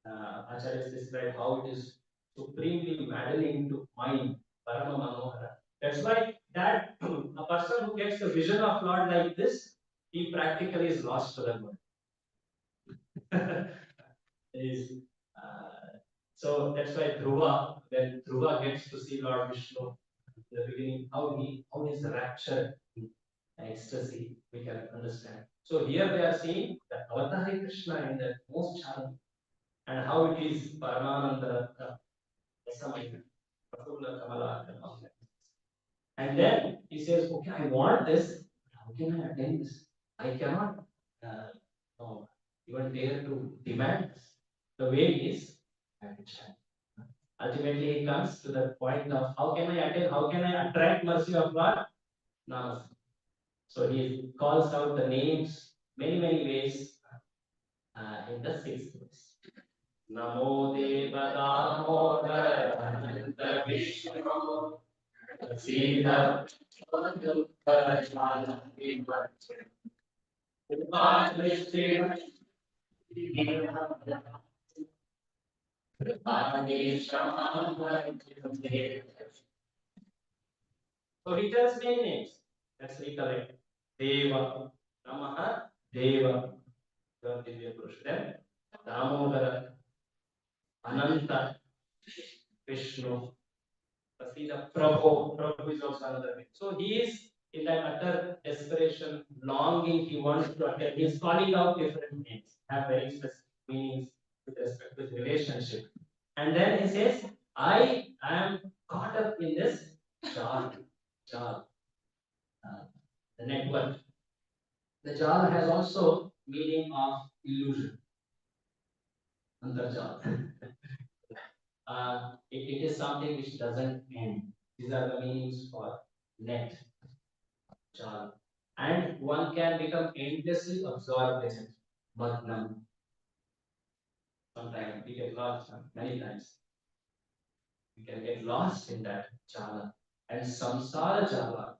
Acharyas described how it is supremely maddening to mind. Parama Manohara. That's why that a person who gets the vision of Lord like this, he practically is lost to the world. is so that's why Dhruva, when Dhruva gets to see Lord Vishnu in the beginning, how is rapture, ecstasy, we can understand. So here they are seeing the Avatari Krishna in the most challenge, and how it is Paramananda, Rasamaya, Prafula Kamala, and all that. And then he says, okay, I want this, how can I attain this? I cannot no, even dare to demand this. The way is attention. Ultimately, he comes to the point of how can I attain, how can I attract mercy of God? Namaste. So he calls out the names many ways in the sixth verse. Namo Deva Damodara Vishnu Sita, so he tells many names. Let's recollect. Deva, Namaha, Deva, Divya Purush. Then Damodara, Ananta, Vishnu, Prasida, Prabhu. Prabhu is also another name. So he is in that utter desperation, longing, he wants to attend. He is calling out different names, have very specific meanings with respect to the relationship. And then he says, I am caught up in this jal, jal, the network. The jal has also meaning of illusion, antarjal. It is something which doesn't end. These are the meanings for net, jal. And one can become endlessly absorbed in it. Magnam. Sometimes we get lost, many times. We can get lost in that jala. And samsara jala.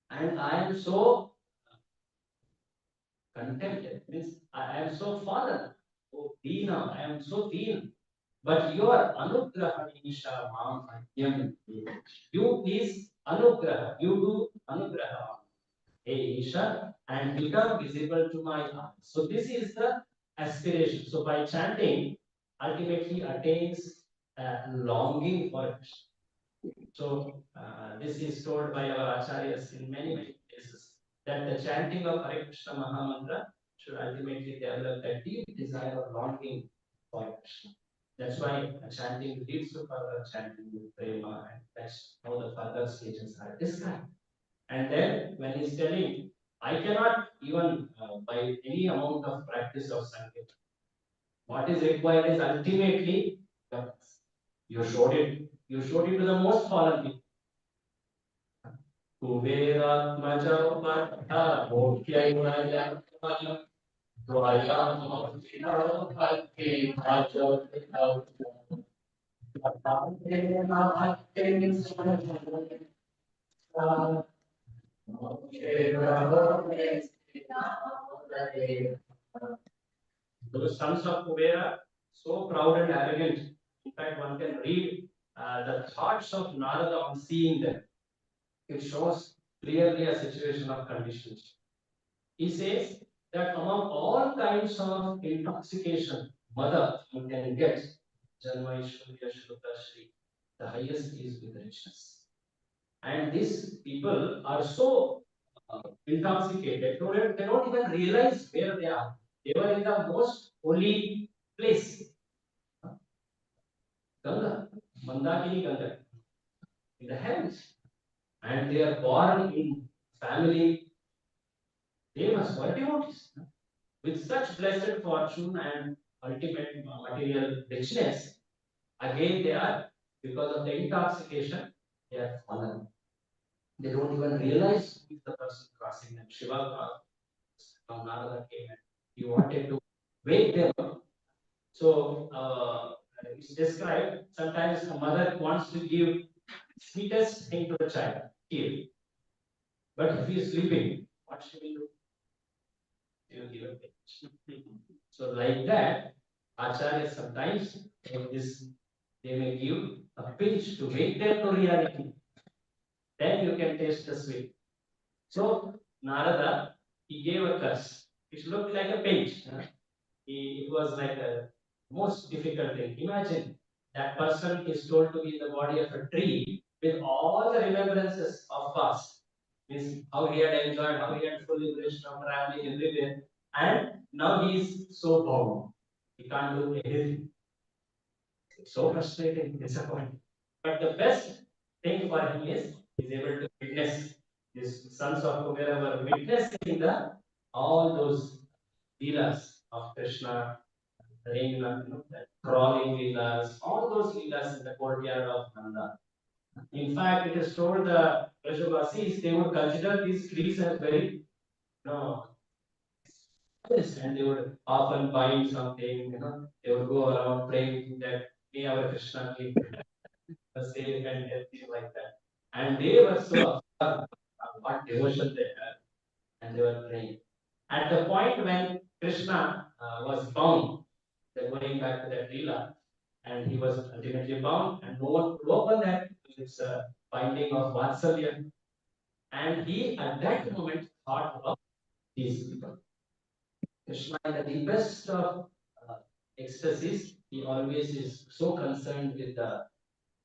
And I am so contented, means I am so fallen. Oh, Dina, I am so deen. But your anugraha Isha Mam Adyam. You please anugraha. You do anugraha. Hey Isha, and become visible to my eyes. So this is the aspiration. So by chanting, ultimately attains longing for Krishna. So this is told by our acharyas in many cases that the chanting of Hare Krishna Mahamantra should ultimately develop a deep desire or longing for Krishna. That's why chanting leads to further chanting with prema, and that's how the further stages are described. And then when he's telling, I cannot even by any amount of practice of Sankirtan. What is required is ultimately you showed it. You showed it to the most fallen people. कुबेरात्मजपट्टा भोग्यैवयत्वयम् द्वयमोचिनोपत्ति भजोतिनौतम् तथातेन भक्तिं the sons of Kubera, so proud and arrogant. In fact, one can read the thoughts of Narada on seeing them. It shows clearly a situation of conditions. He says that among all kinds of intoxication, mother you can get, Janma Ishwarya Shruta Shri, the highest is with richness. And these people are so intoxicated, they don't even realize where they are. They were in the most holy place, Ganga, Mandakini Ganga, in the heavens. And they are born in family, they must were devotees. With such blessed fortune and ultimate material richness, again they are, because of the intoxication, they are fallen. They don't even realize who is the person crossing them. Shiva from Narada came and he wanted to wake them up. So it's described sometimes a mother wants to give sweetest thing to the child, kid. But if he is sleeping, what she will do? She will give a pinch. So like that, Acharya sometimes they may give a pinch to make them to reality. Then you can taste the sweet. So Narada, he gave a curse. It looked like a pinch. It was like a most difficult thing. Imagine that person is told to be in the body of a tree with all the remembrances of past. Means how he had enjoyed, how he had full liberation of traveling everywhere, and now he is so bound. He can't do anything. It's so frustrating, disappointing. But the best thing for him is he's able to witness. His sons of Kumera were witnessing all those leelas of Krishna, that crawling leelas, all those leelas in the courtyard of Nanda. In fact, it is told the Brajavasis, they would consider these trees as very, yes, and they would often bind something, they would go around praying that, may our Krishna keep. safe and everything like that. And they were so absorbed what devotion they had, and they were praying. At the point when Krishna was bound, they're going back to that Leela, and he was ultimately bound, and no one could open that. It's a binding of Vatsalya. And he, at that moment, thought of these people. Krishna, in the deepest of ecstasies, he always is so concerned with the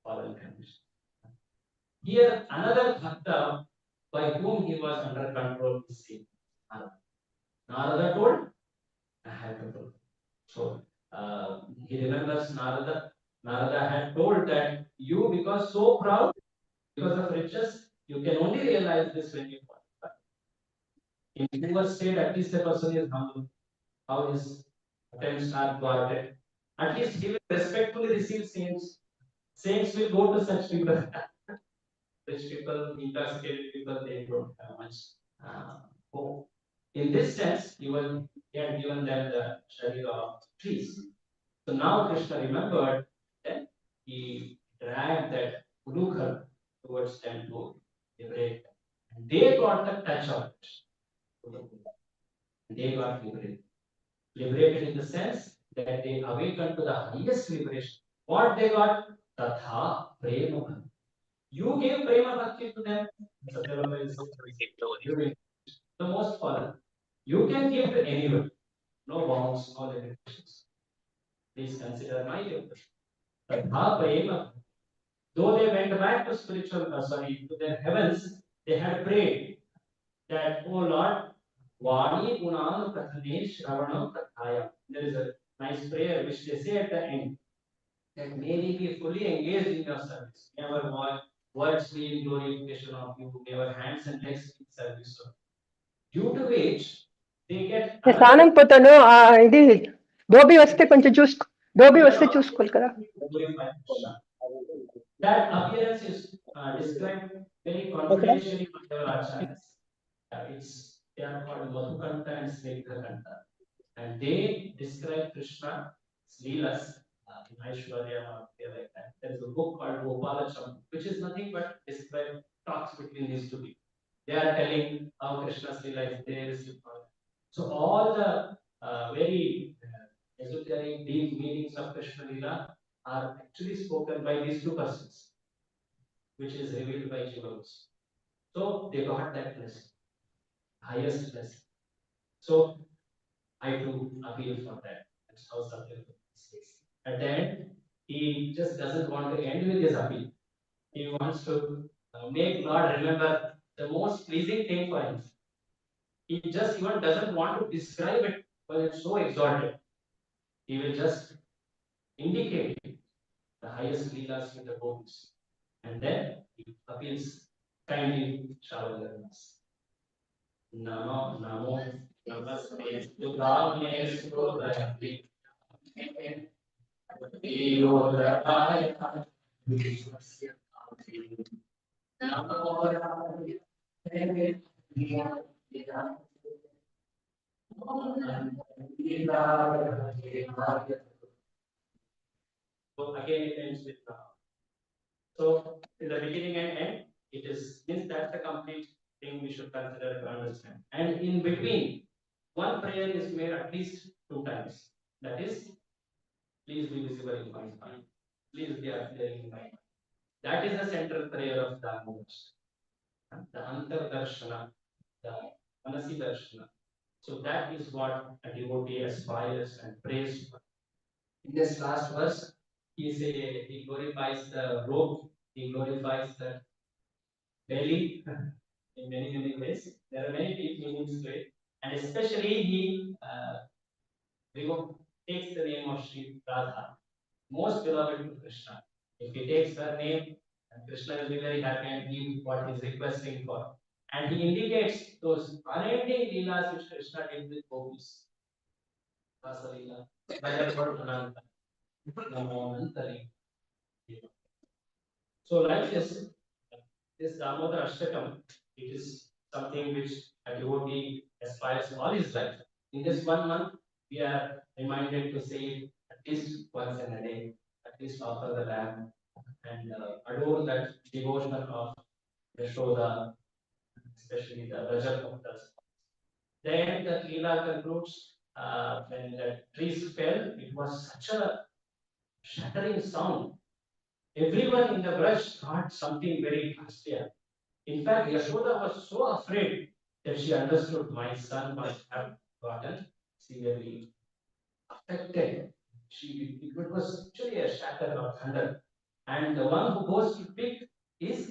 fallen condition. Here, another bhakta by whom he was under control is seen. Narada told, I have control. So he remembers Narada. Narada had told that you, because so proud, because of riches, you can only realize this when you fall. In poor state, at least the person is humble. How his attempts are guarded. At least he will respectfully receive saints. Saints will go to such people. Rich people, intoxicated people, they don't have much hope. In this sense, he had given them the sharira of trees. So now Krishna remembered that he dragged that Udukar towards them to liberate them. And they got the touch of it. They got liberated. Liberated in the sense that they awakened to the highest liberation. What they got? Tatha Prema Bhakti. You gave Prema Bhakti to them. Satyavama is giving the most fallen. You can give to anyone. No bounds, no limitations. Please consider my gift. Tatha Prema. Though they went back to to their heavens, they had prayed that, oh Lord, Vani Gunam Kathane Shravanam Kathaya. There is a nice prayer which they say at the end that may we be fully engaged in your service. Never words be in glorification of you, never hands and legs in service of you. Due to which they get స్నానం పోతాను ఇది ధోబీ వస్తే కొంచెం ధోబీ వస్తే చూసుకోవాలి కదా. That appearance is described very confidentially by our acharyas. They are called Madhukanta and Snegdhakanta. And they describe Krishna's Leelas in Aishwarya or like that. There is a book called Gopalacham, which is nothing but describe talks between these two people. They are telling how Krishna's Leela is there. So all the very esoteric deep meanings of Krishna Leela are actually spoken by these two persons, which is revealed by Jivagus. So they got that blessing, highest blessing. So I do appeal for that. That's how Satyavama says. At the end, he just doesn't want to end with his appeal. He wants to make Lord remember the most pleasing thing for him. He just even doesn't want to describe it because it's so exalted. He will just indicate the highest leelas with the gopis. And then he appeals kindly shower their us. Namo Namo Namaste Sudhame Sudhayati Yodaraya So again it ends with So in the beginning and end, it is means that's the complete thing we should consider to understand. And in between, one prayer is made at least 2 times. That is, please be visible in my mind. Please be appearing in my mind. That is the central prayer of Dharma. The Antar Darshana, the Manasi Darshana. So that is what a devotee aspires and prays for. In this last verse, he glorifies the robe, he glorifies the belly in many ways. There are many deep meanings to it, and especially he takes the name of Sri Radha, most beloved to Krishna. If he takes her name, Krishna will be very happy and give what he is requesting for. And he indicates those unending leelas which Krishna did with gopis. Rasa Leela, by the word Ananta. So like this Damodar Ashtakam, it is something which a devotee aspires all his life. In this 1 month, we are reminded to say it at least once in a day, at least offer the lamb, and adore that devotion of Yashoda, especially the Rajat Bhaktas. Then the Leela concludes when the trees fell, it was such a shattering sound. Everyone in the brush thought something very ghastly. In fact, Yashoda was so afraid that she understood my son must have gotten severely affected. It was actually a shatter or thunder. And the one who goes to pick is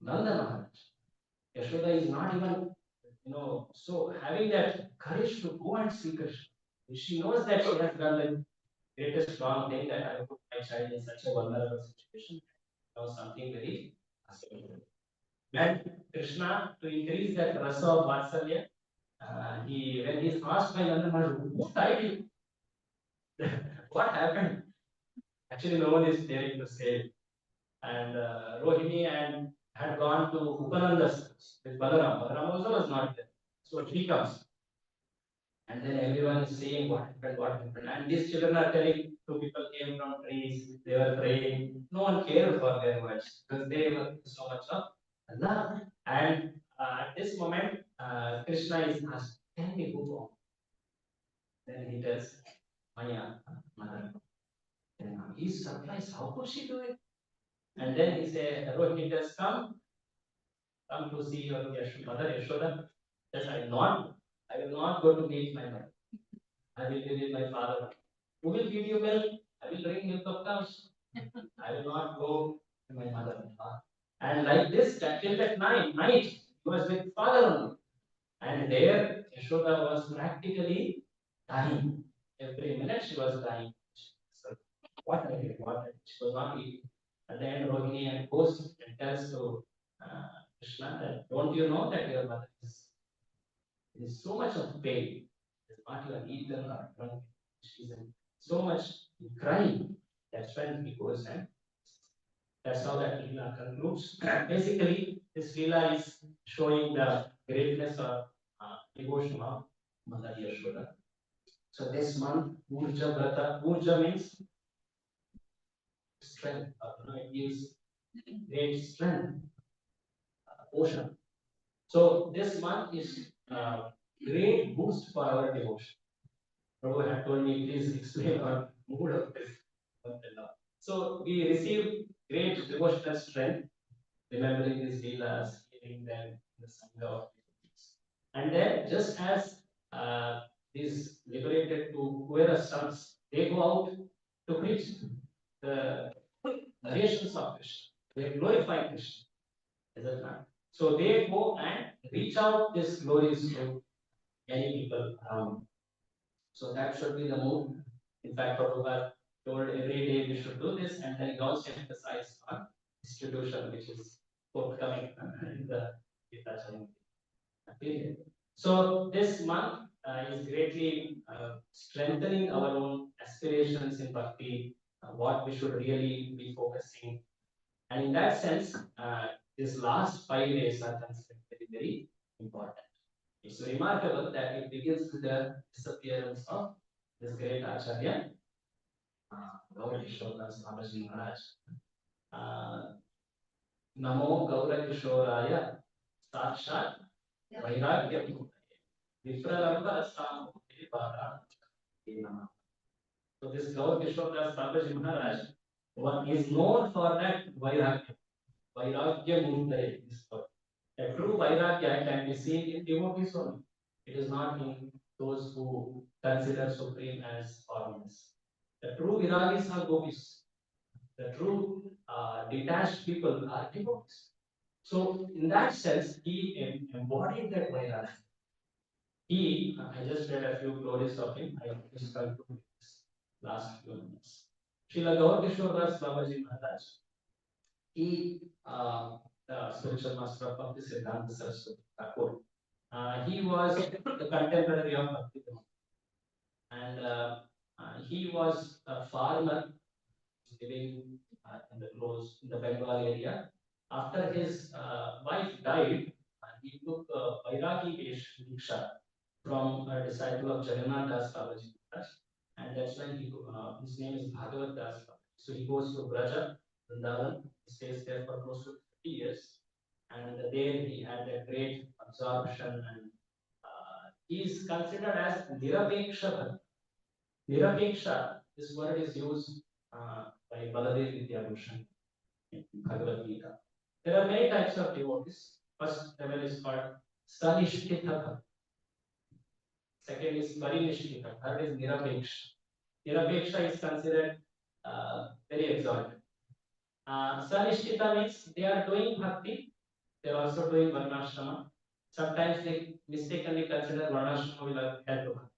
Nanda Maharaj. Yashoda is not even, so having that courage to go and see Krishna. She knows that she has done the greatest wrong thing that I put my child in such a vulnerable situation. Something very special. And Krishna, to increase that rasa of Vatsalya, he when he's asked by Nanda Maharaj, who died you? What happened? Actually, no one is daring to say. And Rohini and had gone to Upananda's with Balaram. Balaram also was not there. So he comes. And then everyone is saying what happened, what happened. And these children are telling two people came from trees, they were praying. No one cared for their words because they were so much of Allah. And at this moment, Krishna is asked, can we go on? Then he tells, Maya, mother. Then he's surprised, how could she do it? And then he said, Rohini tells, come to see your mother Yashoda. Yes, I will not go to meet my mother. I will be with my father. Who will feed you milk? I will drink milk of cows. I will not go to my mother. And like this, till that night, he was with father only. And there, Yashoda was practically dying. Every minute she was dying. So, what I did, what I did. She was not eating. At the end, Rohini and goes and tells to Krishna that, don't you know that your mother is in so much of pain? It's not even eaten or drunk. She's in so much crying. That's when he goes and that's how that Leela concludes. Basically, this Leela is showing the greatness of devotion of Mother Yashoda. So this month, Urja Vrata, Urja means strength, it gives great strength, ocean. So this month is great boost for our devotion. Prabhu had told me, please explain our mood of this month and all. So we receive great devotional strength, remembering these leelas, hearing them, the sangha of devotees. And then, just as these liberated to Kuera sons, they go out to preach the narrations of Krishna. They glorify Krishna, is it not? So they go and reach out these glories to many people around. So that should be the mood. In fact, Prabhupada told every day we should do this, and then he also emphasized on institution, which is forthcoming in the Gita Jayanti period. So this month is greatly strengthening our own aspirations in bhakti, what we should really be focusing. And in that sense, these last 5 days are considered very, very important. It's remarkable that it begins with the disappearance of this great Acharya, Gaura Swamiji Maharaj. Namo Gaura Kishoraya Sakshat Vairagya Vipralamba Samukti Bhara. So this Gaura Kishora Swamiji Maharaj one is known for that Vairagya. Vairagya Mundare is for. A true Vairagya can be seen in devotees only. It is not in those who consider Supreme as foreigners. The true Viragis are gopis. The true detached people are devotees. So, in that sense, he embodied that Vairagya. I just read a few glories of him. I just conclude this last few minutes. Srila Gaur Kishore Das Babaji Maharaj, he, the spiritual master of the Siddhanta Saraswati Thakur, he was the contemporary of Bhaktivinoda, and he was a farmer living in the close in the Bengal area. After his wife died, he took Vairagi Diksha from a disciple of Jagannath Das Babaji Maharaj, and that's when his name is Bhagavat Das Babaji. So he goes to Braja, Vrindavan. He stays there for close to 50 years. And there he had a great absorption, and he is considered as Nirapeksha Bhakti. Nirapeksha, this word is used by Baladev Vidyabhushan in Bhagavad Gita. There are many types of devotees. First level is called Sanishtita Bhakti. Second is Parinishita. Third is Nirapeksha. Nirapeksha is considered very exalted. Sanishtita means they are doing bhakti, they are also doing varnashrama. Sometimes they mistakenly consider varnashrama will help bhakti.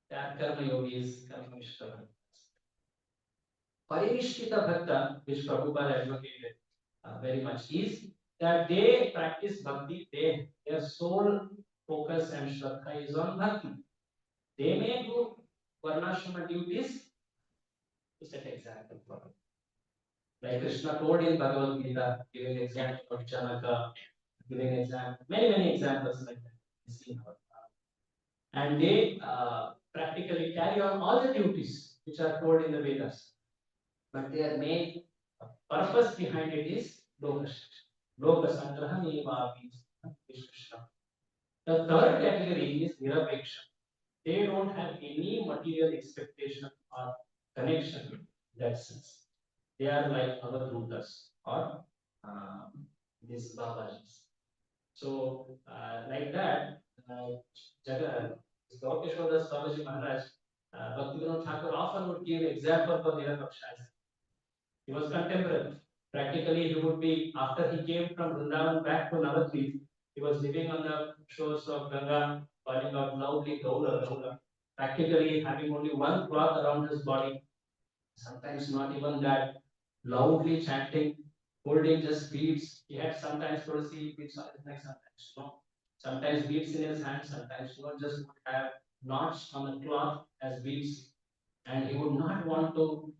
They are karma yogis, karma nishta. Parinishita bhakta, which Prabhupada advocated very much, is that they practice bhakti, their sole focus and shraddha is on bhakti. They may do varnashrama duties to set example for it. Like Krishna told in Bhagavad Gita, giving example of Janaka, giving example, many examples like that. We see in our and they practically carry on all the duties which are told in the Vedas, but their main purpose behind it is lokas. Lokas angraham is Krishna. The third category is nirapeksha. They don't have any material expectation or connection in that sense. They are like avadhutas or these babajis. So, like that, Gaukeshwar Babaji Maharaj, Bhaktivinoda Thakur often would give example for Nirapaksha. He was contemporary. Practically, he would be, after he came from Vrindavan back to Navadvip, he was living on the shores of Ganga, calling out loudly, Gaura, Gaura. Practically having only one cloth around his body, sometimes not even that, loudly chanting, holding just beads. He had sometimes Tulsi beads on his neck, sometimes no. Sometimes beads in his hand, sometimes just would have knots on the cloth as beads. And he would not want to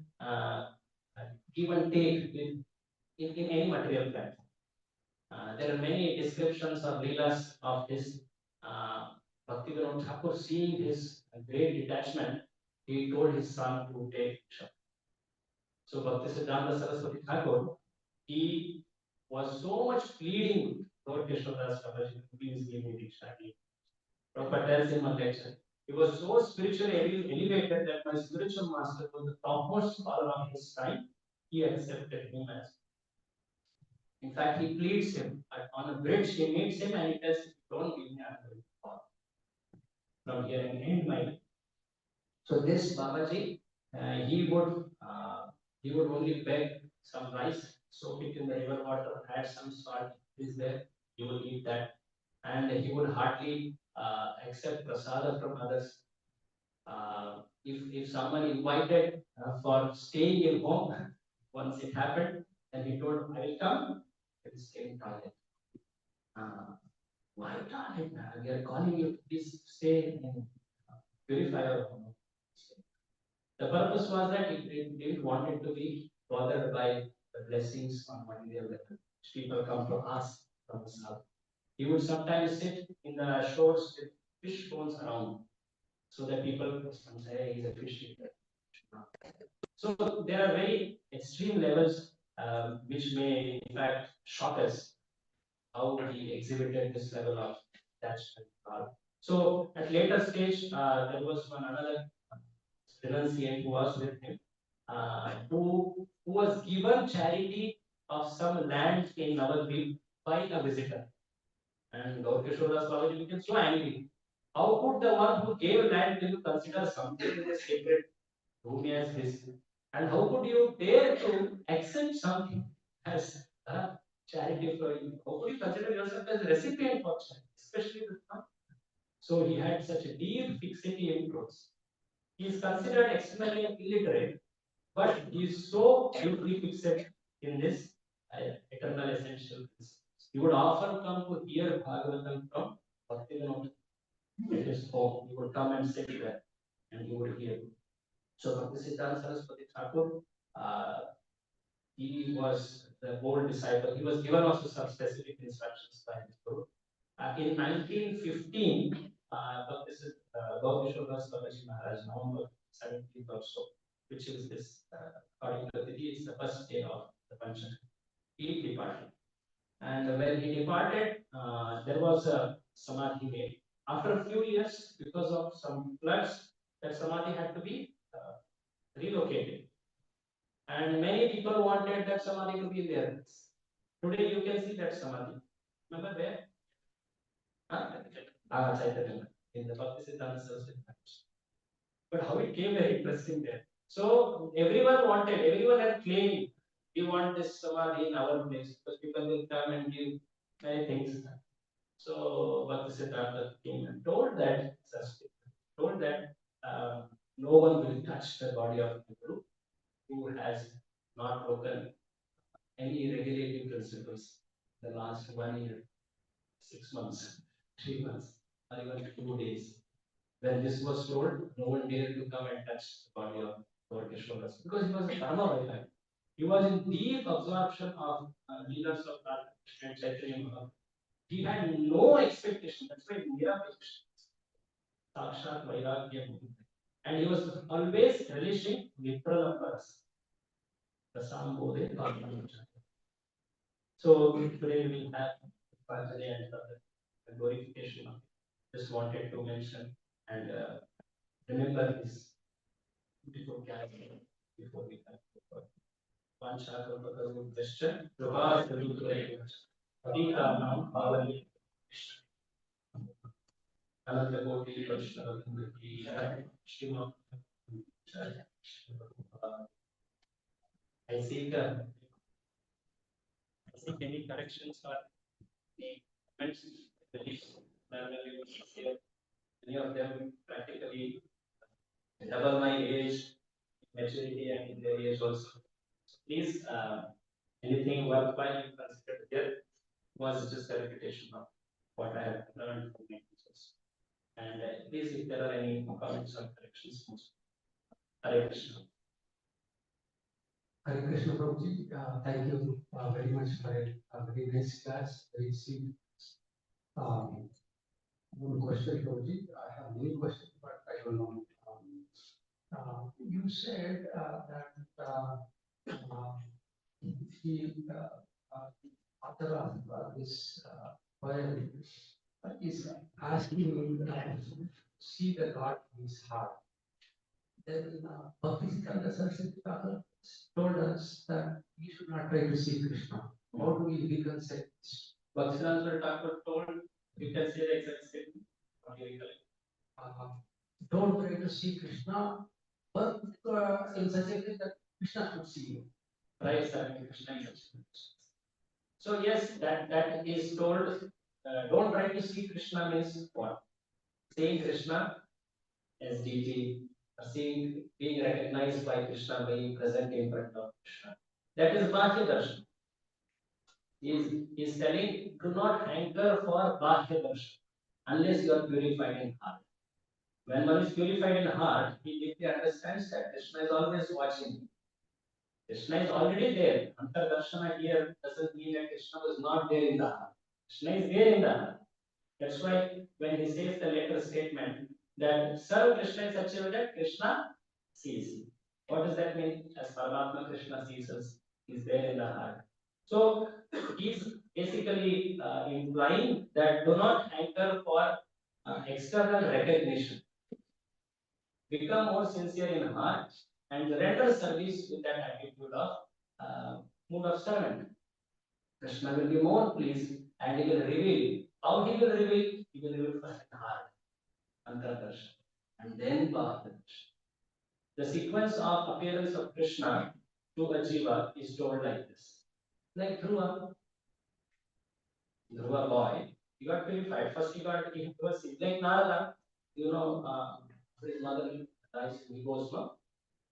give and take in any material platform. There are many descriptions of Leelas of his Bhaktivinoda Thakur seeing his great detachment. He told his son to take Shakti. So Bhaktisiddhanta Saraswati Thakur, he was so much pleading Lord Krishnadas Babaji, please give me Diksha. Prabhupada tells him one lecture. He was so spiritually elevated that my spiritual master was the topmost scholar of his time. He accepted him as. In fact, he pleads him on a bridge. He meets him and he tells him, "Don't give me, I'm going to fall from here and end my life." So this Babaji, he would only beg some rice, soak it in the river water, add some salt. Is there? He would eat that, and he would hardly accept prasada from others. If someone invited for staying in home, once it happened, then he told, "I will come, I will stay in toilet." Why toilet? We are calling you, please stay and purify your home. The purpose was that he didn't want it to be bothered by the blessings on material level. People come to ask from the south. He would sometimes sit in the shores with fish bones around, so that people say, "Hey, he's a fish eater." So there are very extreme levels which may in fact shock us how he exhibited this level of attachment. So at later stage, there was one another renunciant who was with him, who was given charity of some land in Navadvip by a visitor. And Gaurkishore Babaji became so angry. How could the one who gave land to you consider something as sacred Bhumi as this? And how could you dare to accept something as charity for you? How could you consider yourself as a recipient for charity, especially with God? So he had such a deep fixity in clothes. He is considered extremely illiterate, but he is so deeply fixated in this eternal essential principles. He would often come to hear Bhagavatam from Bhaktivinoda at his home. He would come and sit there and he would hear. So Bhaktisiddhanta Saraswati Thakur, he was the bold disciple. He was given also some specific instructions by his guru. In 1915, Gaurkishore Das Babaji Maharaj, November 17th or so, which is this, according to the Tithi, is the first day of the function. He departed. And when he departed, there was a samadhi made. After a few years, because of some floods, that samadhi had to be relocated. And many people wanted that samadhi to be there. Today you can see that samadhi. Remember where? Chaitanya, in the Bhakti Siddhanta Saraswati. But how it came very interesting there. So everyone had claimed, we want this samadhi in our place because people will come and give many things. So Bhakti Siddhanta came and told that no one will touch the body of the Guru who has not broken any regulating principles the last 1 year, 6 months, 3 months, or even 2 days. When this was told, no one dared to come and touch the body of Lord Kishore because he was a karma vaihai. He was in deep absorption of leaders of Radha and Chaitanya Mahaprabhu. He had no expectation. That's why Nirapeksha, Sakshat Vairagya, and he was always relishing Vipralamparas, the Sambodhe Bhagavad. So today we have prji and the glorification of it. Just wanted to mention and remember this beautiful character before we have Panchakapakaruddhascha Prabhasarudhaya Adhikarnam Bhavani Anandakoti Vaishnavaki Shrimad I seek any corrections or any comments, please. Many of them practically double my age, maturity, and in their age also. So please, anything worthwhile you consider here was just a repetition of what I have learned from my teachers. And please, if there are any comments or corrections, Hare Krishna. Hare Krishna Prabhuji, thank you very much for a very nice class, very sweet. One question, Prabhuji. I have many questions, but I don't know. You said that the author of this poem is asking me to see the God in his heart. Then Bhakti Siddhanta Saraswati Thakur told us that we should not try to see Krishna. How do we reconcile this? Bhakti Siddhanta Thakur told, you can say the exact statement. What do you recollect? Don't try to see Krishna, but in such a way that Krishna should see you. Right, sir. Krishna is. So yes, that is told. Don't try to see Krishna means what? Seeing Krishna as deity, or seeing, being recognized by Krishna, being present in front of Krishna. That is Bahya Darshan. He is telling, do not hanker for Bahya Darshan unless you are purified in heart. When one is purified in heart, he deeply understands that Krishna is always watching. Krishna is already there. Antardarshana here doesn't mean that Krishna was not there in the heart. Krishna is there in the heart. That's why when he says the later statement that serve Krishna in such a way that Krishna sees. What does that mean? As Paramatma Krishna sees us, he's there in the heart. So he's basically implying that do not hanker for external recognition. Become more sincere in heart and render service with that attitude of mood of servant. Krishna will be more pleased and he will reveal. How he will reveal? He will reveal first in heart, Antardarshan, and then Bahadarshan. The sequence of appearance of Krishna to a jiva is told like this. Like Dhruva boy, he got purified. First he was like Narada, his mother dies, he goes no,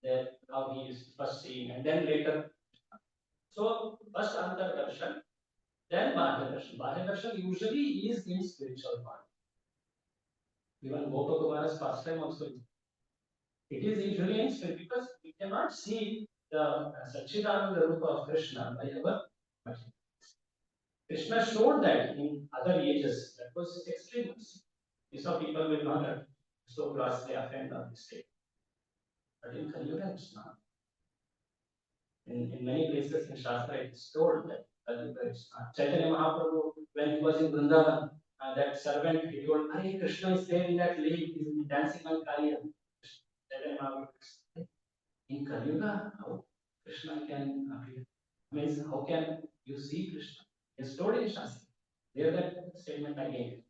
that how he is first seeing, and then later. So first Antardarshan, then Bahadarshan. Bahadarshan usually is in spiritual part. Even Gopakumara's pastime also is. It is usually in spirit because we cannot see the Satchidananda Rupa of Krishna by our material. Krishna showed that in other ages. That was his extremes. We saw people will not so grossly offend on this state. But in Kali Yuga, it's not. In many places in Shastra, it is told that Chaitanya Mahaprabhu, when he was in Vrindavan, that servant, he told, Hare Krishna is there in that lake, he is dancing on Kaliya. Chaitanya Mahaprabhu said, in Kaliyuga, how Krishna can appear? Means, how can you see Krishna? It's told in Shastra. There that statement again.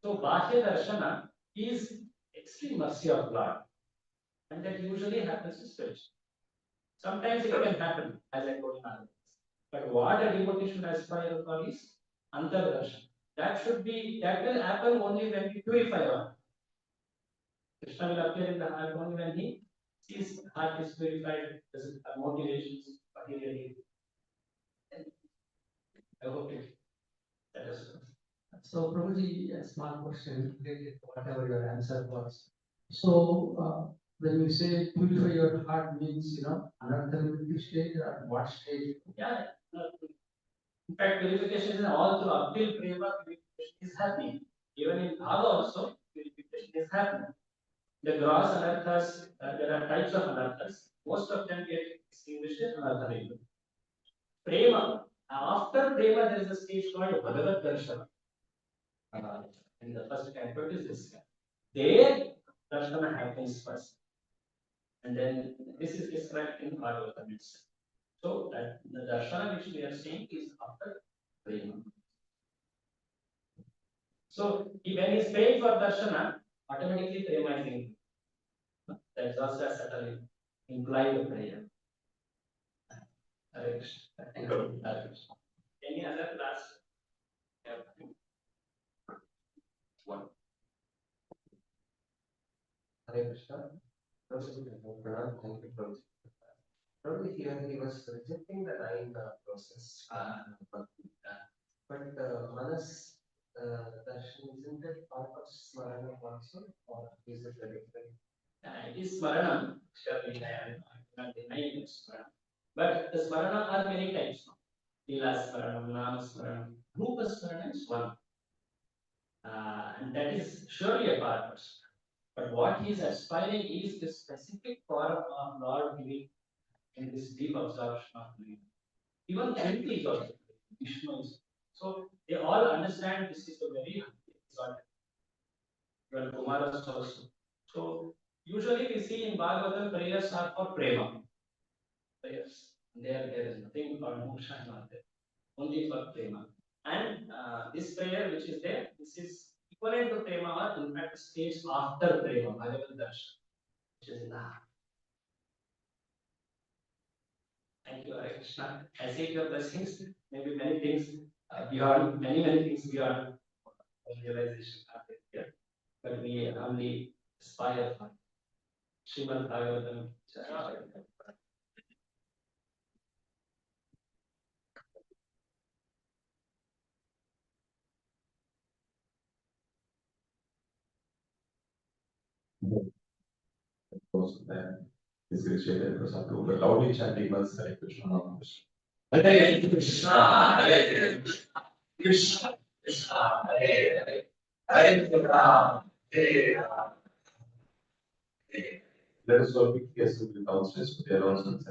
So, Bahya Darshana is extreme mercy of Lord. And that usually happens in spiritual. Sometimes it can happen, as I told you. But what a devotee should aspire for is Antardarshan. That will happen only when we purify our heart. Krishna will appear in the heart only when he sees heart is purified, doesn't have motivations, materially. I hope it that is. So, Prabhuji, a small question related to whatever your answer was. So, when you say purify your heart means, anartha stage or what stage? Yeah. In fact, purification is all through Abdul Prema, purification is happening. Even in Bhava also, purification is happening. The gross anarthas, there are types of anarthas. Most of them get extinguished in anartha level. Prema, after Prema, there is a stage called Bhagavat Darshana. In the first canto, it is this. There, Darshana happens first. And then this is described in Bhagavatam itself. So, that the Darshana which we are saying is after Prema. So, when he is praying for Darshana, automatically Prema is in. That's also a subtle implied prayer. Hare Krishna. Hare Krishna. Any other last? One. Hare Krishna. Prasad, thank you, Prabhuji. Probably here he was rejecting the nine process. But Manas darshan, isn't it part of Smarana also? Or is it a different? It is Smaranam. Surely I am not denying it. But the Smarana are many types. Lila Smaranam, Nama Smaranam, Rupa Smaranam is one. And that is surely a part of it. But what he is aspiring is the specific form of Lord giving in this deep absorption of living. Even Kunti is also Vishnu is. So they all understand this is a very exalted. Even Kumaras also. So usually we see in Bhagavatam prayers are for prema. Prayers. There is nothing called moksha not there. Only for prema. And this prayer which is there, this is equivalent to prema or in fact stage after prema, Bhagavad Darshan, which is in the heart. Thank you, Hare Krishna. I seek your blessings. Maybe many things beyond, many things beyond realization happen here. But we only aspire for Srimad Bhagavatam. Course, this is Chaitanya Prasad, but loudly chanting once Hare Krishna, Hare Krishna. Hare Krishna, Krishna Krishna, Hare Hare, Hare Ram, Hare Ram. Let us all quickly assemble downstairs for the announcements.